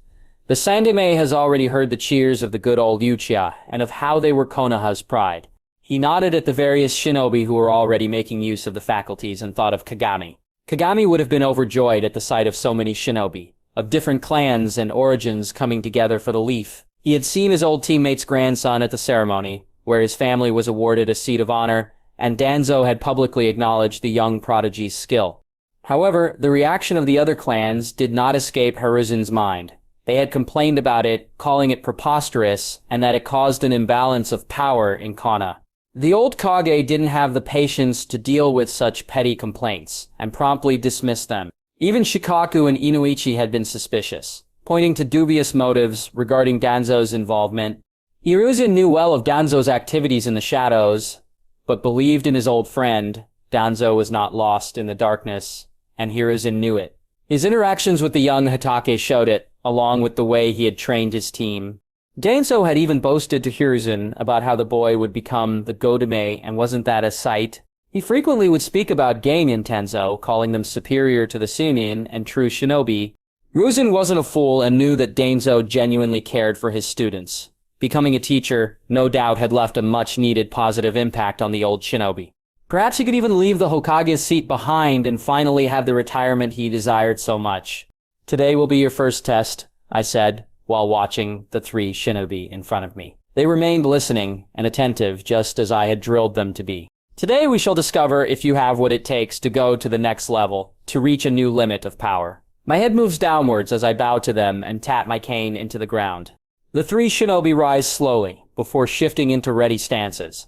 The Sandeme has already heard the cheers of the good old Uchiha, and of how they were Konoha's pride. He nodded at the various shinobi who were already making use of the faculties and thought of Kagami. Kagami would have been overjoyed at the sight of so many shinobi, of different clans and origins coming together for the leaf. He had seen his old teammate's grandson at the ceremony, where his family was awarded a seat of honor, and Danzo had publicly acknowledged the young prodigy's skill. However, the reaction of the other clans did not escape Hiruzen's mind. They had complained about it, calling it preposterous, and that it caused an imbalance of power in Konoha. The old Kage didn't have the patience to deal with such petty complaints, and promptly dismissed them. Even Shikaku and Inuichi had been suspicious, pointing to dubious motives regarding Danzo's involvement. Hiruzen knew well of Danzo's activities in the shadows, but believed in his old friend. Danzo was not lost in the darkness, and Hiruzen knew it. His interactions with the young Hitake showed it, along with the way he had trained his team. Danzo had even boasted to Hiruzen about how the boy would become the Godame, and wasn't that a sight? He frequently would speak about Geinin Tenzo, calling them superior to the Suinin and true shinobi. Hiruzen wasn't a fool and knew that Danzo genuinely cared for his students. Becoming a teacher, no doubt, had left a much-needed positive impact on the old shinobi. Perhaps he could even leave the Hokage's seat behind and finally have the retirement he desired so much. Today will be your first test, I said, while watching the three shinobi in front of me. They remained listening and attentive, just as I had drilled them to be. Today we shall discover if you have what it takes to go to the next level, to reach a new limit of power. My head moves downwards as I bow to them and tap my cane into the ground. The three shinobi rise slowly, before shifting into ready stances.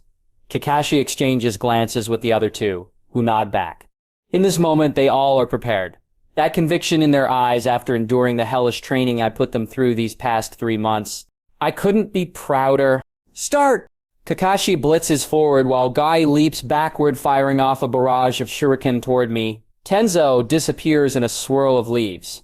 Kakashi exchanges glances with the other two, who nod back. In this moment, they all are prepared. That conviction in their eyes after enduring the hellish training I put them through these past 3 months. I couldn't be prouder. Start! Kakashi blitzes forward while Guy leaps backward, firing off a barrage of shuriken toward me. Tenzo disappears in a swirl of leaves.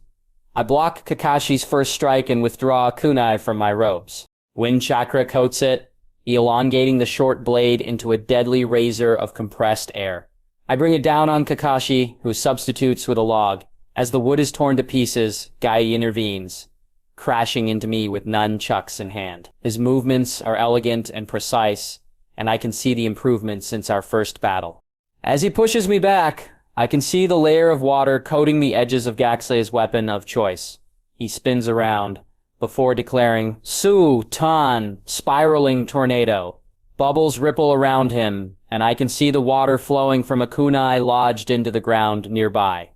I block Kakashi's first strike and withdraw a kunai from my robes. Wind chakra coats it, elongating the short blade into a deadly razor of compressed air. I bring it down on Kakashi, who substitutes with a log. As the wood is torn to pieces, Guy intervenes, crashing into me with nunchucks in hand. His movements are elegant and precise, and I can see the improvement since our first battle. As he pushes me back, I can see the layer of water coating the edges of Gakusei's weapon of choice. He spins around, before declaring, Su-Tan, spiraling tornado. Bubbles ripple around him, and I can see the water flowing from a kunai lodged into the ground nearby.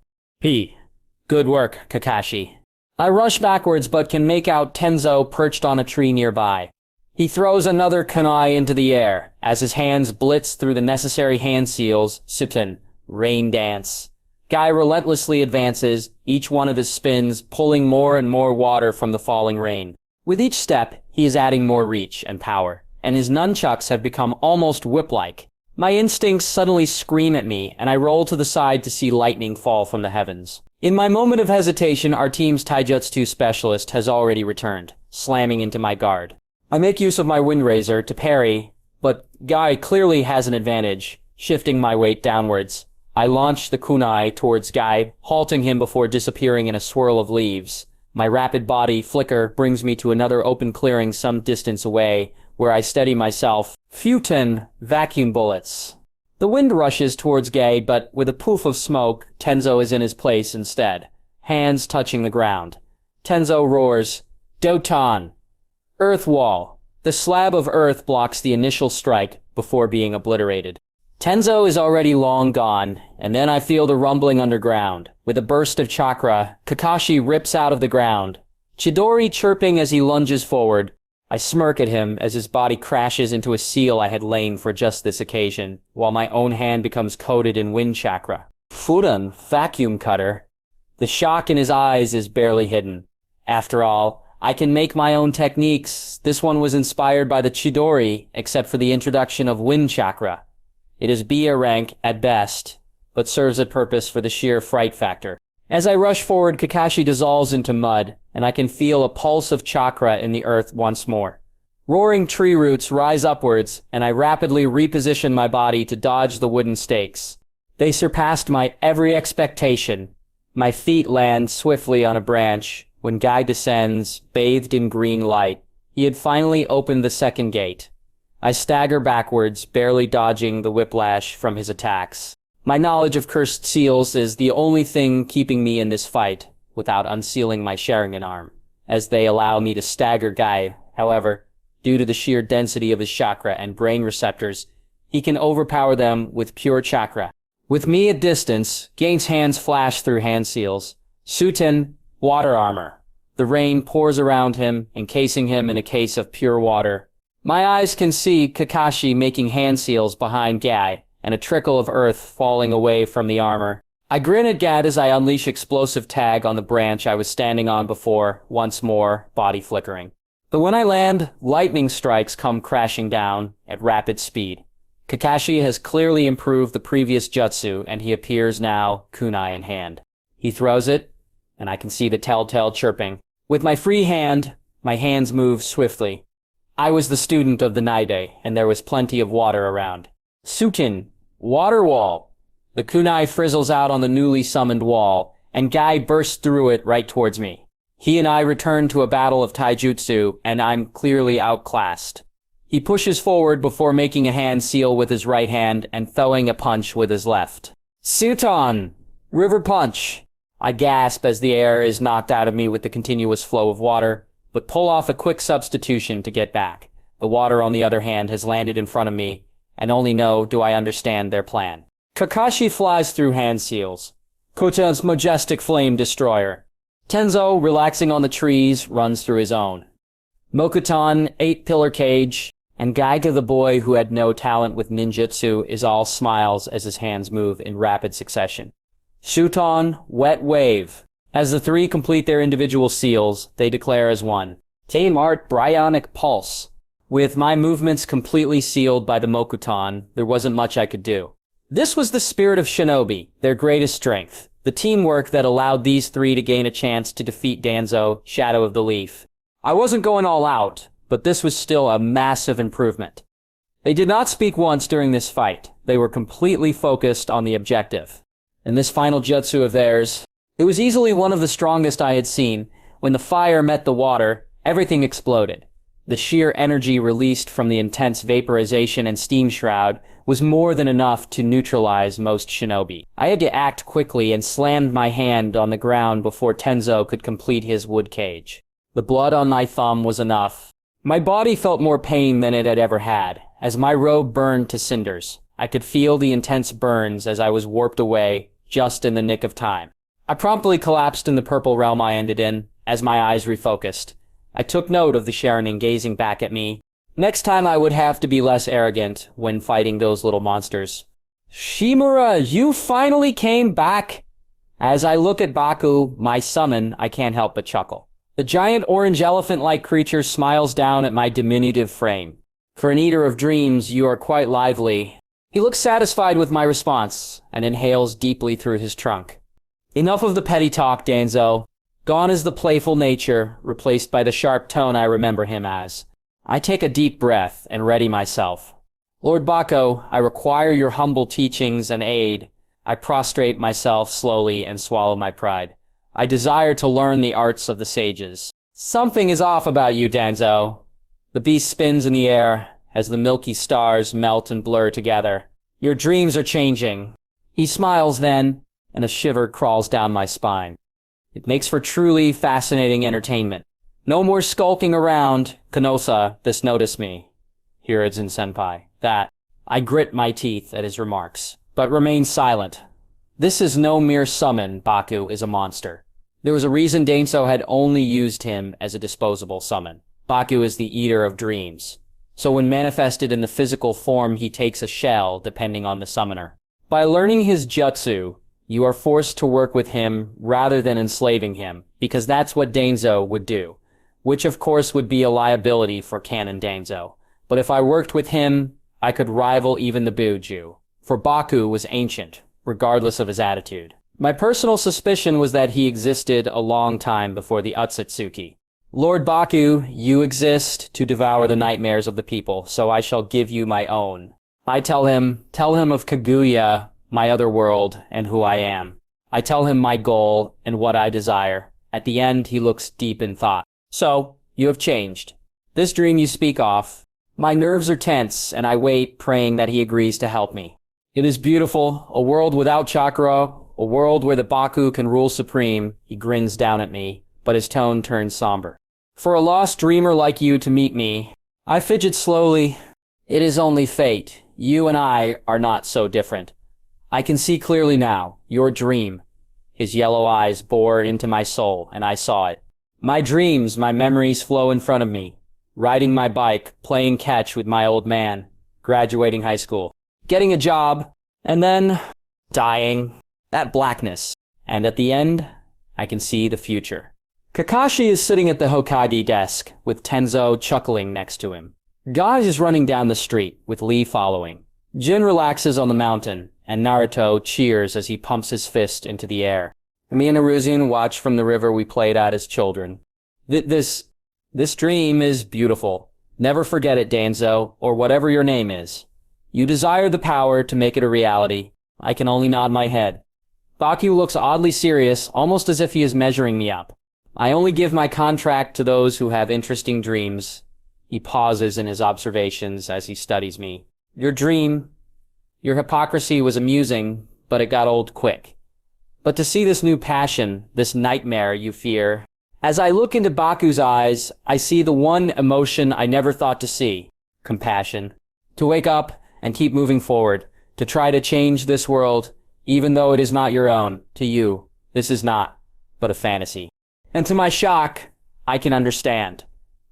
Good work, Kakashi. I rush backwards but can make out Tenzo perched on a tree nearby. He throws another kunai into the air, as his hands blitz through the necessary hand seals, Shippuden, rain dance. Guy relentlessly advances, each one of his spins pulling more and more water from the falling rain. With each step, he is adding more reach and power, and his nunchucks have become almost whip-like. My instincts suddenly scream at me, and I roll to the side to see lightning fall from the heavens. In my moment of hesitation, our team's Taijutsu specialist has already returned, slamming into my guard. I make use of my wind razor to parry, but Guy clearly has an advantage, shifting my weight downwards. I launch the kunai towards Guy, halting him before disappearing in a swirl of leaves. My rapid body flicker brings me to another open clearing some distance away, where I steady myself. Futen, vacuum bullets. The wind rushes towards Guy, but with a poof of smoke, Tenzo is in his place instead, hands touching the ground. Tenzo roars, Doton! Earth wall. The slab of earth blocks the initial strike before being obliterated. Tenzo is already long gone, and then I feel the rumbling underground. With a burst of chakra, Kakashi rips out of the ground, Chidori chirping as he lunges forward. I smirk at him as his body crashes into a seal I had lain for just this occasion, while my own hand becomes coated in wind chakra. Futen, vacuum cutter. The shock in his eyes is barely hidden, After all, I can make my own techniques. This one was inspired by the Chidori, except for the introduction of Wind Chakra. It is B rank at best, but serves a purpose for the sheer fright factor. As I rush forward, Kakashi dissolves into mud, and I can feel a pulse of chakra in the earth once more. Roaring tree roots rise upwards, and I rapidly reposition my body to dodge the wooden stakes. They surpassed my every expectation. My feet land swiftly on a branch when Guy descends, bathed in green light. He had finally opened the second gate. I stagger backwards, barely dodging the whiplash from his attacks. My knowledge of cursed seals is the only thing keeping me in this fight without unsealing my Sharingan arm, as they allow me to stagger Guy. However, due to the sheer density of his chakra and brain receptors, he can overpower them with pure chakra. With me at distance, Gain's hands flash through hand seals. Suten, water armor. The rain pours around him, encasing him in a case of pure water. My eyes can see Kakashi making hand seals behind Guy, and a trickle of earth falling away from the armor. I grin at Gad as I unleash explosive tag on the branch I was standing on before, once more, body flickering. But when I land, lightning strikes come crashing down at rapid speed. Kakashi has clearly improved the previous jutsu, and he appears now, kunai in hand. He throws it, and I can see the telltale chirping. With my free hand, my hands move swiftly. I was the student of the Naide, and there was plenty of water around. Suten, water wall. The kunai frizzles out on the newly summoned wall, and Guy bursts through it right towards me. He and I return to a battle of taijutsu, and I'm clearly outclassed. He pushes forward before making a hand seal with his right hand and throwing a punch with his left. Suton! River punch! I gasp as the air is knocked out of me with the continuous flow of water, but pull off a quick substitution to get back. The water, on the other hand, has landed in front of me, and only now do I understand their plan. Kakashi flies through hand seals. Kota's majestic flame destroyer. Tenzo, relaxing on the trees, runs through his own. Mokuton, 8-pillar cage, and Gaiga the boy who had no talent with ninjutsu is all smiles as his hands move in rapid succession. Shuton, wet wave. As the three complete their individual seals, they declare as one. Team Art Bryonic Pulse. With my movements completely sealed by the Mokuton, there wasn't much I could do. This was the spirit of Shinobi, their greatest strength, the teamwork that allowed these three to gain a chance to defeat Danzo, Shadow of the Leaf. I wasn't going all out, but this was still a massive improvement. They did not speak once during this fight. They were completely focused on the objective. In this final jutsu of theirs, it was easily one of the strongest I had seen. When the fire met the water, everything exploded. The sheer energy released from the intense vaporization and steam shroud was more than enough to neutralize most shinobi. I had to act quickly and slammed my hand on the ground before Tenzo could complete his wood cage. The blood on my thumb was enough. My body felt more pain than it had ever had, as my robe burned to cinders. I could feel the intense burns as I was warped away, just in the nick of time. I promptly collapsed in the purple realm I ended in, as my eyes refocused. I took note of the Sharingan gazing back at me. Next time I would have to be less arrogant when fighting those little monsters. Shimura, you finally came back! As I look at Baku, my summon, I can't help but chuckle. The giant orange elephant-like creature smiles down at my diminutive frame. For an eater of dreams, you are quite lively. He looks satisfied with my response, and inhales deeply through his trunk. Enough of the petty talk, Danzo. Gone is the playful nature, replaced by the sharp tone I remember him as. I take a deep breath and ready myself. Lord Bako, I require your humble teachings and aid. I prostrate myself slowly and swallow my pride. I desire to learn the arts of the sages. Something is off about you, Danzo. The beast spins in the air as the milky stars melt and blur together. Your dreams are changing. He smiles then, and a shiver crawls down my spine. It makes for truly fascinating entertainment. No more skulking around. Kanosa, this noticed me. Hiruzen-senpai. That. I grit my teeth at his remarks, but remain silent. This is no mere summon. Baku is a monster. There was a reason Danzo had only used him as a disposable summon. Baku is the eater of dreams. So when manifested in the physical form, he takes a shell, depending on the summoner. By learning his jutsu, You are forced to work with him rather than enslaving him, because that's what Danzo would do, which of course would be a liability for Canon Danzo. But if I worked with him, I could rival even the Buju, for Baku was ancient, regardless of his attitude. My personal suspicion was that he existed a long time before the Otsutsuki. Lord Baku, you exist to devour the nightmares of the people, so I shall give you my own. I tell him of Kaguya, my other world, and who I am. I tell him my goal and what I desire. At the end, he looks deep in thought. So, you have changed. This dream you speak of, my nerves are tense, and I wait, praying that he agrees to help me. It is beautiful, a world without chakra, a world where the Baku can rule supreme. He grins down at me, but his tone turns somber. For a lost dreamer like you to meet me, I fidget slowly. It is only fate. You and I are not so different. I can see clearly now, your dream. His yellow eyes bore into my soul, and I saw it. My dreams, my memories flow in front of me. Riding my bike, playing catch with my old man, graduating high school, getting a job, and then dying. That blackness. And at the end, I can see the future. Kakashi is sitting at the Hokage desk, with Tenzo chuckling next to him. Guy is running down the street, with Lee following. Jin relaxes on the mountain, and Naruto cheers as he pumps his fist into the air. Me and Aruzin watch from the river we played at as children. This dream is beautiful. Never forget it, Danzo, or whatever your name is. You desire the power to make it a reality. I can only nod my head. Baku looks oddly serious, almost as if he is measuring me up. I only give my contract to those who have interesting dreams. He pauses in his observations as he studies me. Your dream, your hypocrisy was amusing, but it got old quick. But to see this new passion, this nightmare you fear, as I look into Baku's eyes, I see the one emotion I never thought to see, compassion. To wake up and keep moving forward, to try to change this world, even though it is not your own. To you, this is not, but a fantasy. And to my shock, I can understand.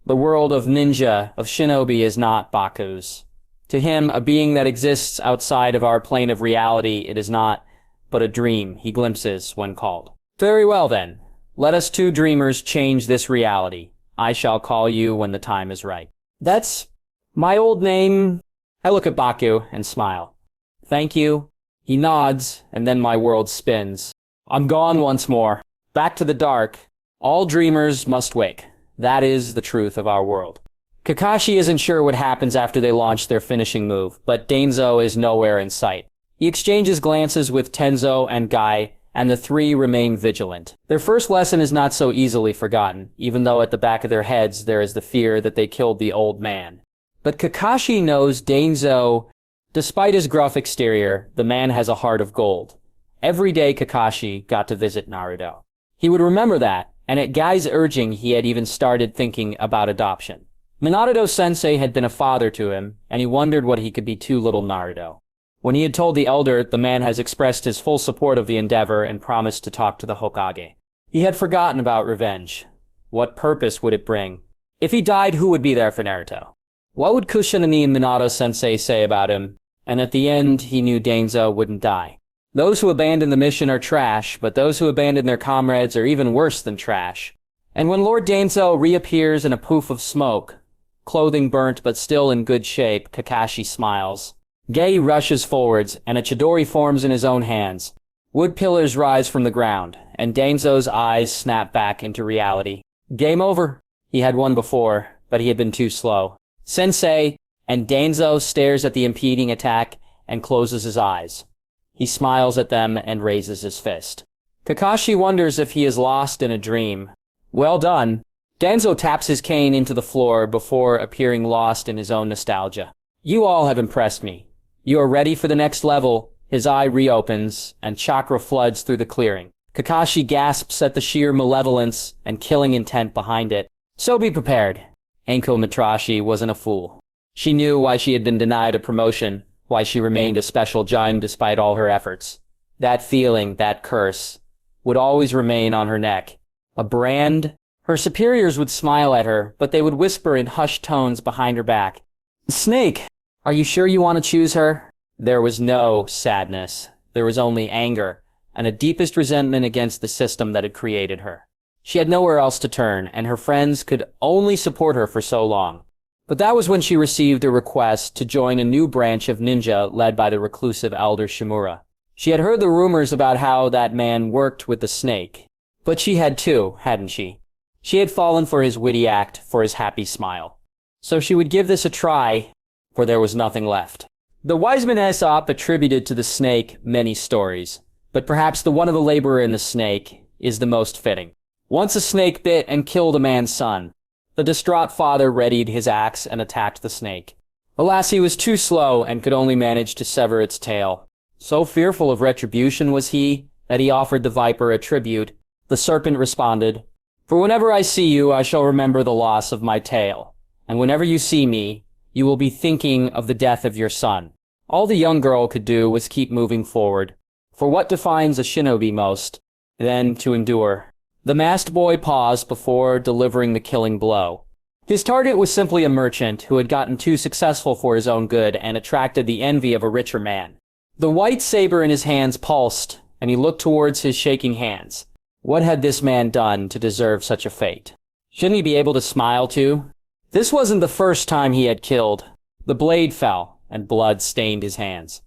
The world of ninja, of shinobi is not Baku's. To him, a being that exists outside of our plane of reality, it is not, but a dream he glimpses when called. Very well then. Let us two dreamers change this reality. I shall call you when the time is right. That's my old name. I look at Baku and smile. Thank you. He nods, and then my world spins. I'm gone once more. Back to the dark. All dreamers must wake. That is the truth of our world. Kakashi isn't sure what happens after they launch their finishing move, but Danzo is nowhere in sight. He exchanges glances with Tenzo and Guy, and the three remain vigilant. Their first lesson is not so easily forgotten, even though at the back of their heads there is the fear that they killed the old man. But Kakashi knows Danzo, despite his gruff exterior, the man has a heart of gold. Every day Kakashi got to visit Naruto. He would remember that, and at Guy's urging he had even started thinking about adoption. Minato-sensei had been a father to him, and he wondered what he could be to little Naruto. When he had told the elder, the man has expressed his full support of the endeavor and promised to talk to the Hokage. He had forgotten about revenge. What purpose would it bring? If he died, who would be there for Naruto? What would Kusanagi and Minato-sensei say about him? And at the end, he knew Danzo wouldn't die. Those who abandon the mission are trash, but those who abandon their comrades are even worse than trash. And when Lord Danzo reappears in a poof of smoke, clothing burnt but still in good shape, Kakashi smiles. Gei rushes forwards, and a Chidori forms in his own hands. Wood pillars rise from the ground, and Danzo's eyes snap back into reality. Game over. He had won before, but he had been too slow. Sensei, and Danzo stares at the impeding attack and closes his eyes. He smiles at them and raises his fist. Kakashi wonders if he is lost in a dream. Well done. Danzo taps his cane into the floor before appearing lost in his own nostalgia. You all have impressed me. You are ready for the next level. His eye reopens, and chakra floods through the clearing. Kakashi gasps at the sheer malevolence and killing intent behind it. So be prepared. Anko Mitrashi wasn't a fool. She knew why she had been denied a promotion, why she remained a special giant despite all her efforts. That feeling, that curse, would always remain on her neck. A brand? Her superiors would smile at her, but they would whisper in hushed tones behind her back. Snake, are you sure you want to choose her? There was no sadness. There was only anger. and a deepest resentment against the system that had created her. She had nowhere else to turn, and her friends could only support her for so long. But that was when she received a request to join a new branch of ninja led by the reclusive Elder Shimura. She had heard the rumors about how that man worked with the snake. But she had too, hadn't she? She had fallen for his witty act, for his happy smile. So she would give this a try, for there was nothing left. The wise man Aesop attributed to the snake many stories, but perhaps the one of the laborer and the snake is the most fitting. Once a snake bit and killed a man's son. The distraught father readied his axe and attacked the snake. Alas, he was too slow and could only manage to sever its tail. So fearful of retribution was he that he offered the viper a tribute. The serpent responded, "For whenever I see you, I shall remember the loss of my tail. And whenever you see me, you will be thinking of the death of your son." All the young girl could do was keep moving forward. For what defines a shinobi most, than to endure? The masked boy paused before delivering the killing blow. His target was simply a merchant who had gotten too successful for his own good and attracted the envy of a richer man. The white saber in his hands pulsed, and he looked towards his shaking hands. What had this man done to deserve such a fate? Shouldn't he be able to smile too? This wasn't the first time he had killed. The blade fell, and blood stained his hands.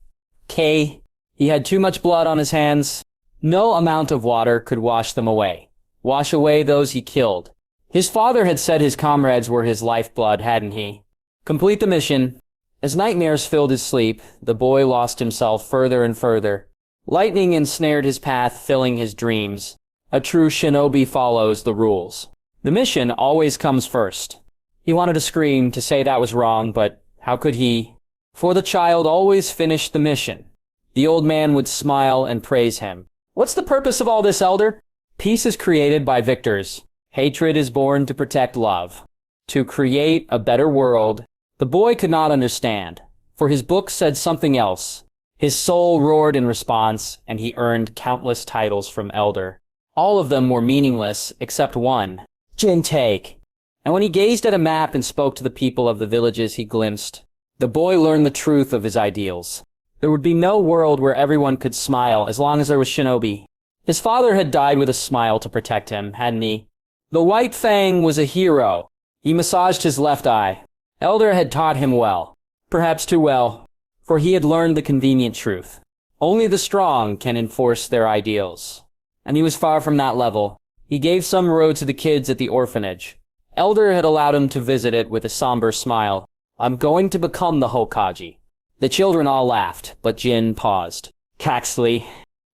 He had too much blood on his hands. No amount of water could wash them away. Wash away those he killed. His father had said his comrades were his lifeblood, hadn't he? Complete the mission. As nightmares filled his sleep, the boy lost himself further and further. Lightning ensnared his path, filling his dreams. A true shinobi follows the rules. The mission always comes first. He wanted to scream, to say that was wrong, but how could he? For the child always finished the mission. The old man would smile and praise him. What's the purpose of all this, Elder? Peace is created by victors. Hatred is born to protect love. To create a better world. The boy could not understand, for his book said something else. His soul roared in response, and he earned countless titles from Elder. All of them were meaningless, except one. Jin take. And when he gazed at a map and spoke to the people of the villages he glimpsed, the boy learned the truth of his ideals. There would be no world where everyone could smile as long as there was shinobi. His father had died with a smile to protect him, hadn't he? The White Fang was a hero. He massaged his left eye. Elder had taught him well. Perhaps too well, for he had learned the convenient truth. Only the strong can enforce their ideals. And he was far from that level. He gave some road to the kids at the orphanage. Elder had allowed him to visit it with a somber smile. "I'm going to become the Hokage." The children all laughed, but Jin paused. Caxley.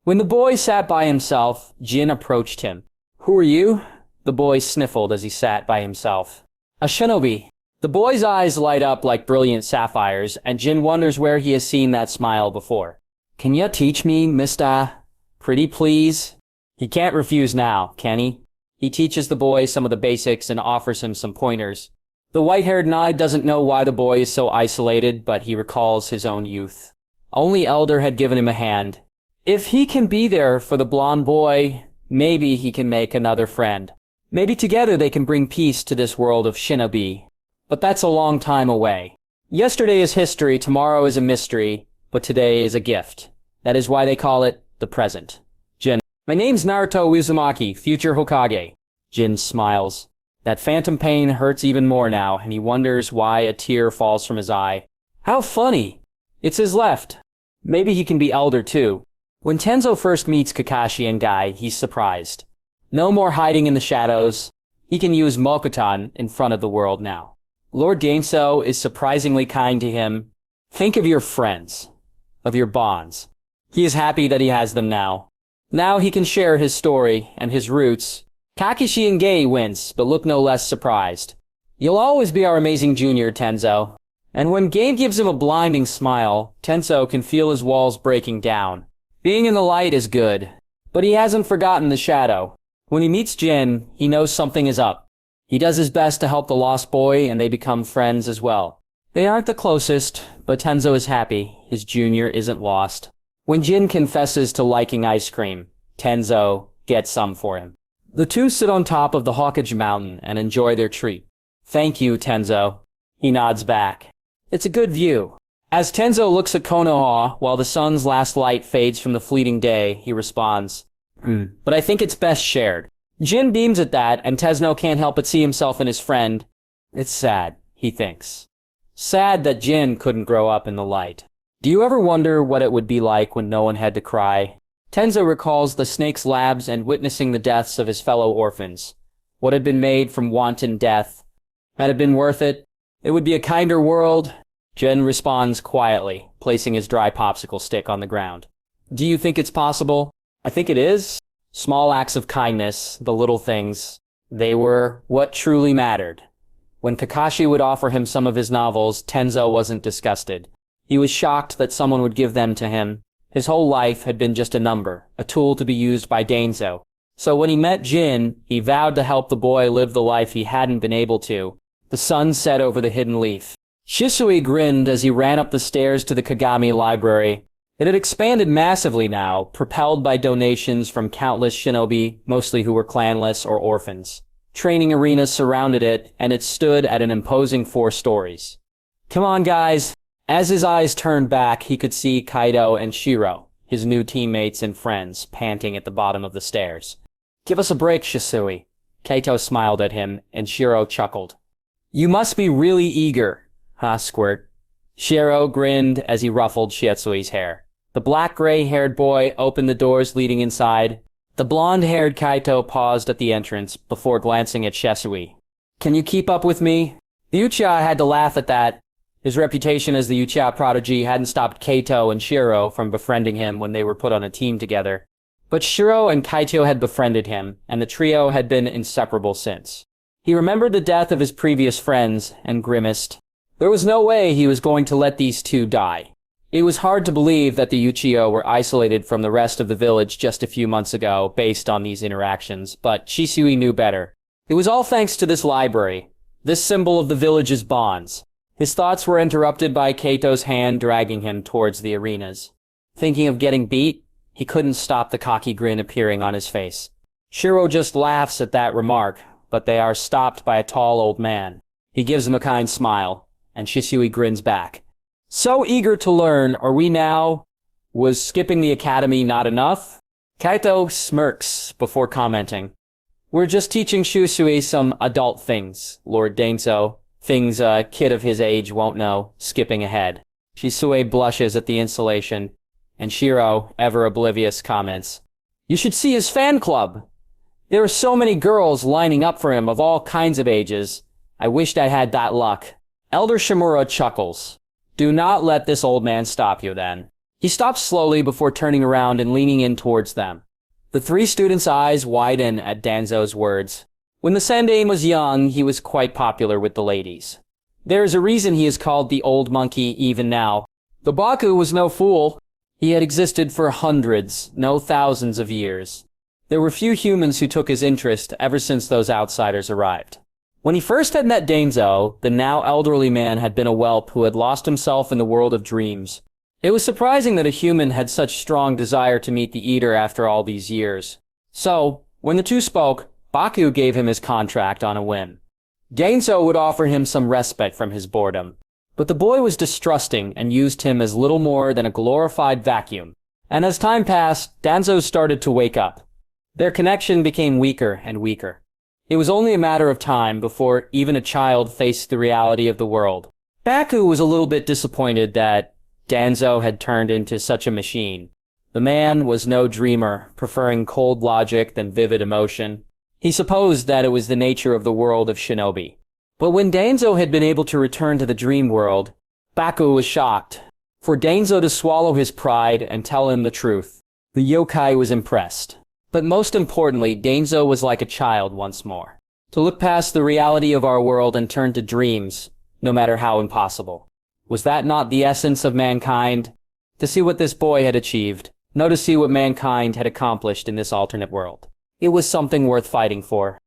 When the boy sat by himself, Jin approached him. "Who are you?" The boy sniffled as he sat by himself. "A shinobi." The boy's eyes light up like brilliant sapphires, and Jin wonders where he has seen that smile before. "Can you teach me, Mr. Pretty Please?" He can't refuse now, can he? He teaches the boy some of the basics and offers him some pointers. The white-haired knight doesn't know why the boy is so isolated, but he recalls his own youth. Only Elder had given him a hand. If he can be there for the blonde boy, maybe he can make another friend. Maybe together they can bring peace to this world of shinobi. But that's a long time away. Yesterday is history, tomorrow is a mystery, but today is a gift. That is why they call it the present. Jin. "My name's Naruto Uzumaki, future Hokage." Jin smiles. That phantom pain hurts even more now, and he wonders why a tear falls from his eye. How funny! It's his left. Maybe he can be Elder too. When Tenzo first meets Kakashi and Guy, he's surprised. No more hiding in the shadows. He can use Mokutan in front of the world now. Lord Gainso is surprisingly kind to him. Think of your friends, of your bonds. He is happy that he has them now. Now he can share his story and his roots. Kakashi and Gai wince, but look no less surprised. "You'll always be our amazing junior, Tenzo." And when Gai gives him a blinding smile, Tenzo can feel his walls breaking down. Being in the light is good, but he hasn't forgotten the shadow. When he meets Jin, he knows something is up. He does his best to help the lost boy, and they become friends as well. They aren't the closest, but Tenzo is happy. His junior isn't lost. When Jin confesses to liking ice cream, Tenzo gets some for him. The two sit on top of the Hawkage Mountain and enjoy their treat. "Thank you, Tenzo." He nods back. "It's a good view." As Tenzo looks at Konoha while the sun's last light fades from the fleeting day, he responds, But I think it's best shared. Jin beams at that, and Tesno can't help but see himself in his friend. It's sad, he thinks. Sad that Jin couldn't grow up in the light. Do you ever wonder what it would be like when no one had to cry? Tenzo recalls the snake's labs and witnessing the deaths of his fellow orphans. What had been made from wanton death. Had it been worth it? It would be a kinder world. Jin responds quietly, placing his dry popsicle stick on the ground. Do you think it's possible? I think it is. Small acts of kindness, the little things, they were what truly mattered. When Kakashi would offer him some of his novels, Tenzo wasn't disgusted. He was shocked that someone would give them to him. His whole life had been just a number, a tool to be used by Danzo. So when he met Jin, he vowed to help the boy live the life he hadn't been able to. The sun set over the hidden leaf. Shisui grinned as he ran up the stairs to the Kagami library. It had expanded massively now, propelled by donations from countless shinobi, mostly who were clanless or orphans. Training arenas surrounded it, and it stood at an imposing 4 stories. Come on, guys. As his eyes turned back, he could see Kaido and Shiro, his new teammates and friends, panting at the bottom of the stairs. Give us a break, Shisui. Kaito smiled at him, and Shiro chuckled. You must be really eager. Huh, Squirt. Shiro grinned as he ruffled Shitsui's hair. The black-gray-haired boy opened the doors leading inside. The blonde-haired Kaito paused at the entrance before glancing at Shisui. Can you keep up with me? The Uchiha had to laugh at that. His reputation as the Uchiha prodigy hadn't stopped Kaito and Shiro from befriending him when they were put on a team together. But Shiro and Kaito had befriended him, and the trio had been inseparable since. He remembered the death of his previous friends and grimaced. There was no way he was going to let these two die. It was hard to believe that the Uchiha were isolated from the rest of the village just a few months ago based on these interactions, but Shisui knew better. It was all thanks to this library, this symbol of the village's bonds. His thoughts were interrupted by Kaito's hand dragging him towards the arenas. Thinking of getting beat, he couldn't stop the cocky grin appearing on his face. Shiro just laughs at that remark, but they are stopped by a tall old man. He gives him a kind smile, and Shisui grins back. So eager to learn, are we now? Was skipping the academy not enough? Kaito smirks before commenting. We're just teaching Shisui some adult things, Lord Danzo. Things a kid of his age won't know, skipping ahead. Shisui blushes at the insulation, and Shiro, ever oblivious, comments. You should see his fan club. There are so many girls lining up for him of all kinds of ages. I wished I had that luck. Elder Shimura chuckles. Do not let this old man stop you, then. He stops slowly before turning around and leaning in towards them. The 3 students' eyes widen at Danzo's words. When the Sandaime was young, he was quite popular with the ladies. There is a reason he is called the Old Monkey even now. The Baku was no fool. He had existed for hundreds, no thousands of years. There were few humans who took his interest ever since those outsiders arrived. When he first had met Danzo, the now elderly man had been a whelp who had lost himself in the world of dreams. It was surprising that a human had such strong desire to meet the Eater after all these years. So, when the two spoke, Baku gave him his contract on a whim. Danzo would offer him some respite from his boredom. But the boy was distrusting and used him as little more than a glorified vacuum. And as time passed, Danzo started to wake up. Their connection became weaker and weaker. It was only a matter of time before even a child faced the reality of the world. Baku was a little bit disappointed that Danzo had turned into such a machine. The man was no dreamer, preferring cold logic than vivid emotion. He supposed that it was the nature of the world of shinobi. But when Danzo had been able to return to the dream world, Baku was shocked. For Danzo to swallow his pride and tell him the truth, the yokai was impressed. But most importantly, Danzo was like a child once more. To look past the reality of our world and turn to dreams, no matter how impossible. Was that not the essence of mankind? To see what this boy had achieved, no to see what mankind had accomplished in this alternate world. It was something worth fighting for.